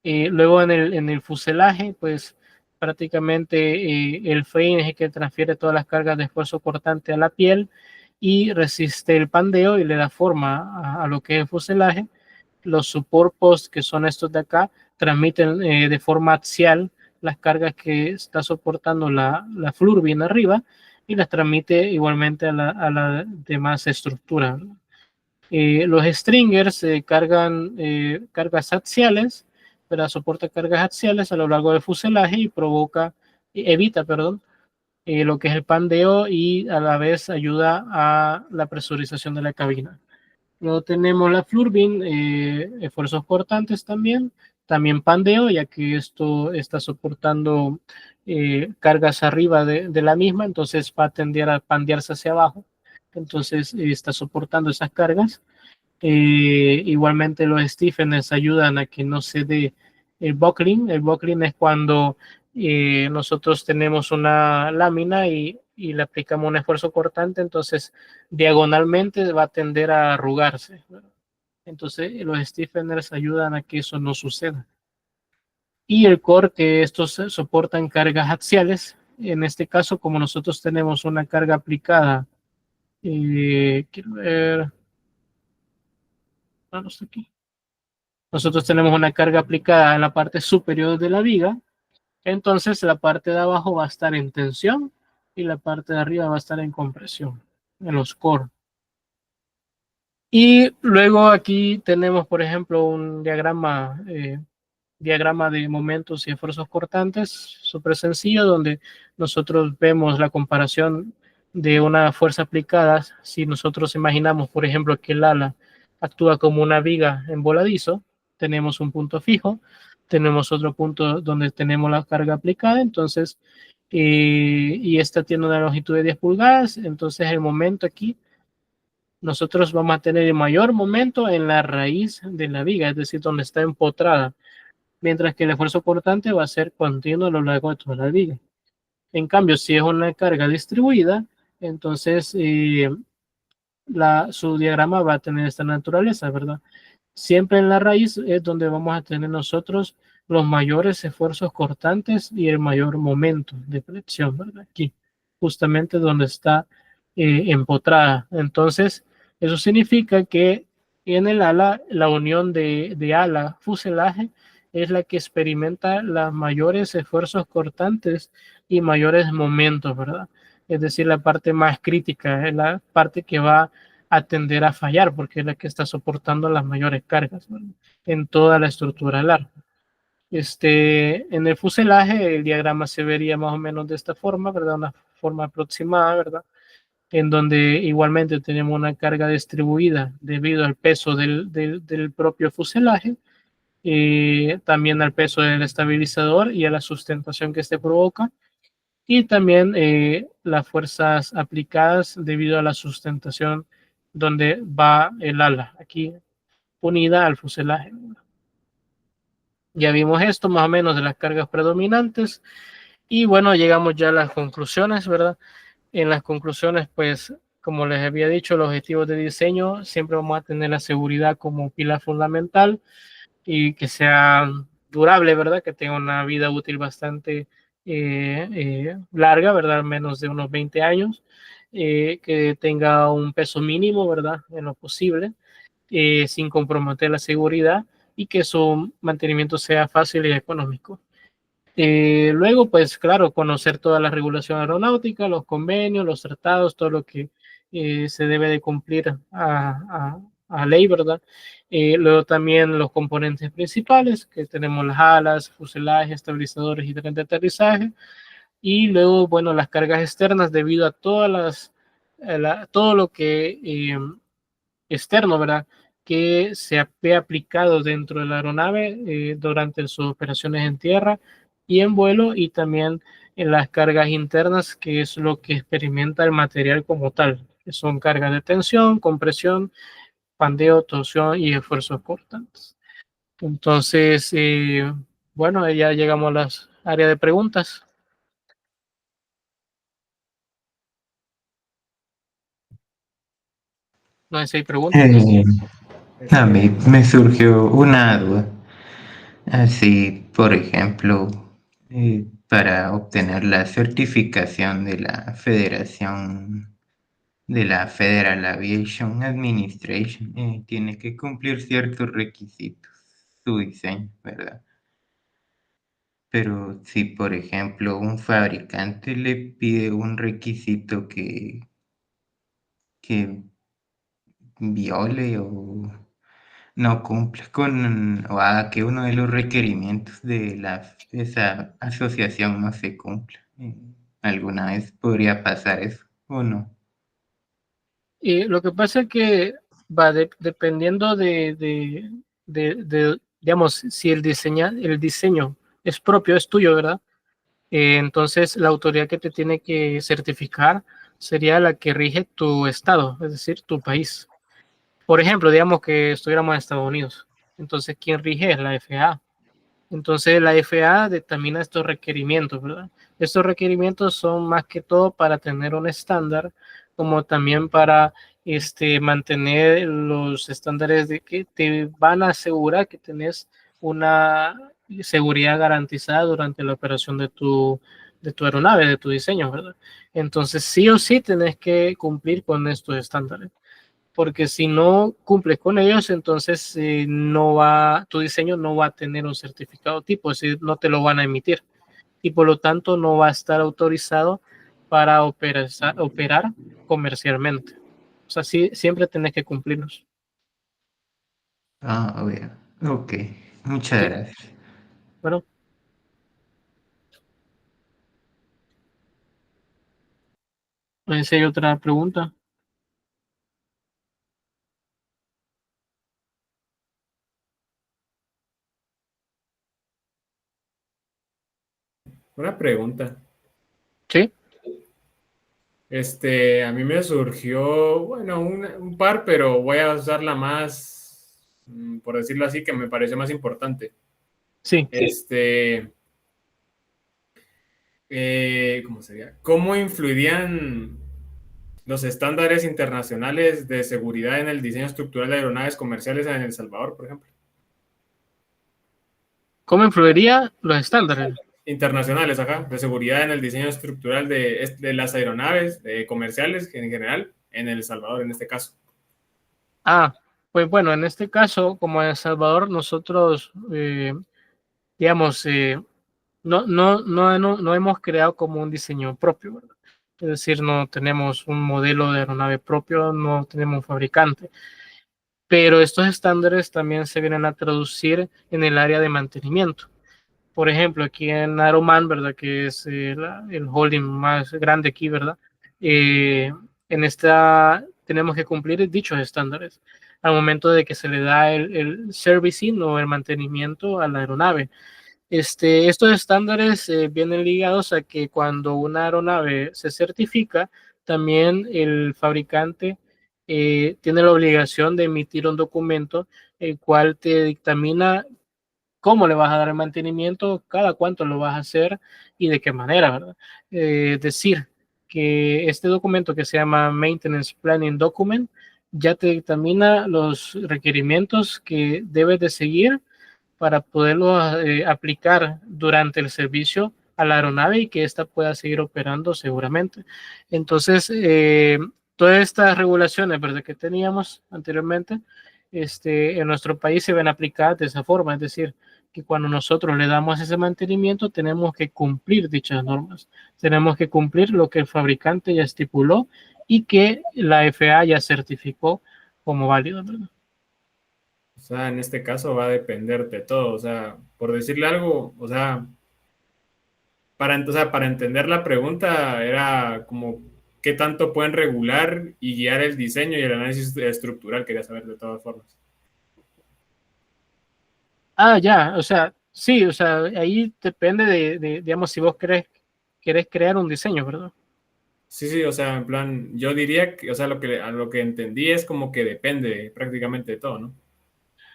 Luego en el fuselaje, pues prácticamente el frame es el que transfiere todas las cargas de esfuerzo cortante a la piel y resiste el pandeo y le da forma a lo que es el fuselaje. Los support posts, que son estos de acá, transmiten de forma axial las cargas que está soportando la Flurbin arriba, y las transmite igualmente a la demás estructura. Los stringers cargan cargas axiales, pero soporta cargas axiales a lo largo del fuselaje y evita, lo que es el pandeo, y a la vez ayuda a la presurización de la cabina. Luego tenemos la Flurbin, esfuerzos cortantes también pandeo, ya que esto está soportando cargas arriba de la misma, entonces va a tender a pandearse hacia abajo, entonces está soportando esas cargas. Igualmente los stiffeners ayudan a que no se dé el buckling. El buckling es cuando nosotros tenemos una lámina y le aplicamos un esfuerzo cortante, entonces diagonalmente va a tender a arrugarse, ¿verdad? Entonces los stiffeners ayudan a que eso no suceda. Y el core, que estos soportan cargas axiales. En este caso, como nosotros tenemos una carga aplicada, quiero ver, no está aquí. Nosotros tenemos una carga aplicada en la parte superior de la viga, entonces la parte de abajo va a estar en tensión y la parte de arriba va a estar en compresión, en los core. Y luego aquí tenemos, por ejemplo, un diagrama de momentos y esfuerzos cortantes, súper sencillo, donde nosotros vemos la comparación de una fuerza aplicada. Si nosotros imaginamos, por ejemplo, que el ala actúa como una viga en voladizo, tenemos un punto fijo, tenemos otro punto donde tenemos la carga aplicada, entonces, y esta tiene una longitud de 10 pulgadas, entonces el momento aquí, nosotros vamos a tener el mayor momento en la raíz de la viga, es decir, donde está empotrada, mientras que el esfuerzo cortante va a ser continuo a lo largo de toda la viga. En cambio, si es una carga distribuida, entonces su diagrama va a tener esta naturaleza, ¿verdad? Siempre en la raíz es donde vamos a tener nosotros los mayores esfuerzos cortantes y el mayor momento de flexión, ¿verdad? Aquí, justamente donde está empotrada. Entonces, eso significa que en el ala, la unión de ala, fuselaje, es la que experimenta los mayores esfuerzos cortantes y mayores momentos, ¿verdad? Es decir, la parte más crítica, es la parte que va a tender a fallar, porque es la que está soportando las mayores cargas, ¿verdad? En toda la estructura larga. En el fuselaje, el diagrama se vería más o menos de esta forma, ¿verdad? Una forma aproximada, ¿verdad? En donde igualmente tenemos una carga distribuida debido al peso del propio fuselaje, también al peso del estabilizador y a la sustentación que este provoca, y también las fuerzas aplicadas debido a la sustentación donde va el ala, aquí unida al fuselaje. Ya vimos esto más o menos de las cargas predominantes, y bueno, llegamos ya a las conclusiones, ¿verdad? En las conclusiones, pues, como les había dicho, los objetivos de diseño, siempre vamos a tener la seguridad como pilar fundamental y que sea durable, ¿verdad? Que tenga una vida útil bastante larga, ¿verdad? Menos de unos 20 años, que tenga un peso mínimo, ¿verdad? En lo posible, sin comprometer la seguridad, y que su mantenimiento sea fácil y económico. Luego, pues claro, conocer toda la regulación aeronáutica, los convenios, los tratados, todo lo que se debe de cumplir a ley, ¿verdad? Luego también los componentes principales, que tenemos las alas, fuselaje, estabilizadores y tren de aterrizaje. Y luego, bueno, las cargas externas debido a todas las todo lo que externo, ¿verdad? Que se ve aplicado dentro de la aeronave durante sus operaciones en tierra y en vuelo, y también en las cargas internas, que es lo que experimenta el material como tal, que son cargas de tensión, compresión, pandeo, torsión y esfuerzos cortantes. Entonces, bueno, ya llegamos a las áreas de preguntas. No sé si hay preguntas. Eh, a mí me surgió una duda. Así, por ejemplo, para obtener la certificación de la Federación de la Federal Aviation Administration, tiene que cumplir ciertos requisitos, su diseño, ¿verdad? Pero si, por ejemplo, un fabricante le pide un requisito que viole o no cumple con o haga que uno de los requerimientos de esa asociación no se cumpla. ¿Alguna vez podría pasar eso o no? Y lo que pasa es que va dependiendo digamos, si el diseño es propio, es tuyo, ¿verdad? Entonces la autoridad que te tiene que certificar sería la que rige tu estado, es decir, tu país. Por ejemplo, digamos que estuviéramos en Estados Unidos. Entonces, ¿quién rige? Es la FAA. Entonces la FAA determina estos requerimientos, ¿verdad? Estos requerimientos son más que todo para tener un estándar, como también para mantener los estándares de que te van a asegurar que tenés una seguridad garantizada durante la operación de tu aeronave, de tu diseño, ¿verdad? Entonces sí o sí tenés que cumplir con estos estándares, porque si no cumples con ellos, entonces tu diseño no va a tener un certificado tipo, es decir, no te lo van a emitir, y por lo tanto no va a estar autorizado para operar comercialmente. O sea, sí, siempre tenés que cumplirlos. Ah, bueno, ok, muchas Sí, gracias. bueno, no sé si hay otra pregunta. Una pregunta. Sí, A mí me surgió, bueno, un par, pero voy a usar la más, por decirlo así, que me pareció más importante. sí. ¿Cómo sería? ¿Cómo influirían los estándares internacionales de seguridad en el diseño estructural de aeronaves comerciales en El Salvador, por ejemplo? ¿Cómo influiría los estándares? Internacionales, ajá, de seguridad en el diseño estructural de las aeronaves comerciales en general, en El Salvador en este caso. Ah, pues bueno, en este caso, como en El Salvador, nosotros, digamos, no hemos creado como un diseño propio, ¿verdad? Es decir, no tenemos un modelo de aeronave propio, no tenemos un fabricante, pero estos estándares también se vienen a traducir en el área de mantenimiento. Por ejemplo, aquí en Aeroman, ¿verdad? Que es el holding más grande aquí, ¿verdad? En esta tenemos que cumplir dichos estándares al momento de que se le da el servicing o el mantenimiento a la aeronave. Estos estándares vienen ligados a que cuando una aeronave se certifica, también el fabricante tiene la obligación de emitir un documento el cual te dictamina cómo le vas a dar el mantenimiento, cada cuánto lo vas a hacer y de qué manera, ¿verdad? Decir que este documento que se llama Maintenance Planning Document ya te dictamina los requerimientos que debes de seguir para poderlo aplicar durante el servicio a la aeronave y que ésta pueda seguir operando seguramente. Entonces, todas estas regulaciones, ¿verdad?, que teníamos anteriormente, en nuestro país se ven aplicadas de esa forma, es decir, que cuando nosotros le damos ese mantenimiento tenemos que cumplir dichas normas, tenemos que cumplir lo que el fabricante ya estipuló y que la FAA ya certificó como válido, ¿verdad? O sea, en este caso va a depender de todo. O sea, por decirle algo, o sea, para entender la pregunta era como qué tanto pueden regular y guiar el diseño y el análisis estructural, quería saber de todas formas. Ah, ya, o sea, sí, o sea, ahí depende digamos, si vos querés crear un diseño, ¿verdad? Sí, sí, o sea, en plan, yo diría que, o sea, a lo que entendí es como que depende prácticamente de todo, ¿no?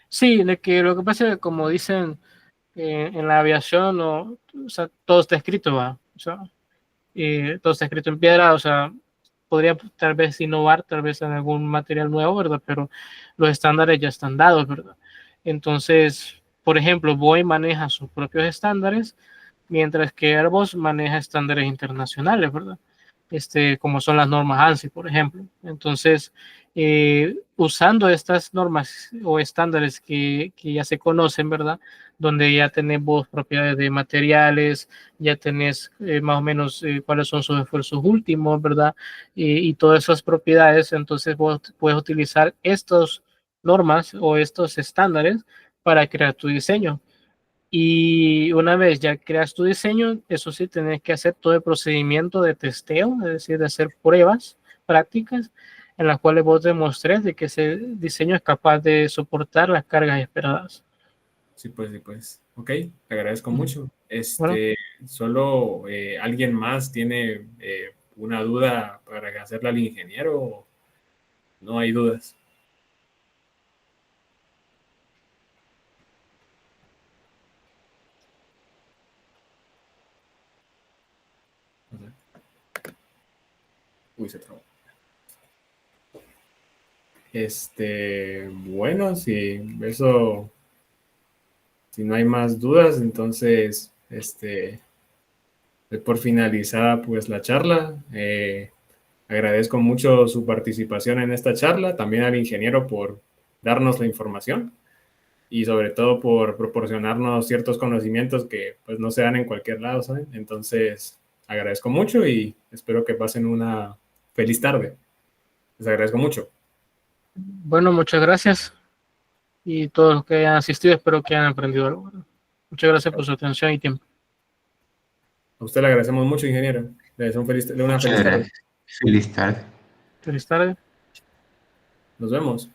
Sí, de que lo que pasa es que como dicen en la aviación, o sea, todo está escrito, va, o sea, todo está escrito en piedra, o sea, podría tal vez innovar, tal vez en algún material nuevo, ¿verdad? Pero los estándares ya están dados, ¿verdad? Entonces, por ejemplo, Boeing maneja sus propios estándares, mientras que Airbus maneja estándares internacionales, ¿verdad? Como son las normas ANSI, por ejemplo. Entonces, usando estas normas o estándares que ya se conocen, ¿verdad? Donde ya tenemos propiedades de materiales, ya tenés más o menos cuáles son sus esfuerzos últimos, ¿verdad? Y todas esas propiedades, entonces vos puedes utilizar estas normas o estos estándares para crear tu diseño. Y una vez ya creas tu diseño, eso sí, tenés que hacer todo el procedimiento de testeo, es decir, de hacer pruebas prácticas en las cuales vos demostrés de que ese diseño es capaz de soportar las cargas esperadas. Sí, pues, sí, pues. Ok, te agradezco mucho. Bueno, Solo alguien más tiene una duda para hacerle al ingeniero, ¿o no hay dudas? Uy, se trabó. Bueno, si eso, si no hay más dudas, entonces, doy por finalizada pues la charla. Agradezco mucho su participación en esta charla, también al ingeniero por darnos la información y sobre todo por proporcionarnos ciertos conocimientos que pues no se dan en cualquier lado, ¿saben? Entonces, agradezco mucho y espero que pasen una feliz tarde. Les agradezco mucho. bueno, muchas gracias y todos los que hayan asistido, espero que hayan aprendido algo. Muchas gracias por su atención y tiempo. A usted le agradecemos mucho, ingeniero. Le deseo una Muchas feliz tarde. gracias. Feliz tarde. Feliz tarde. Nos vemos.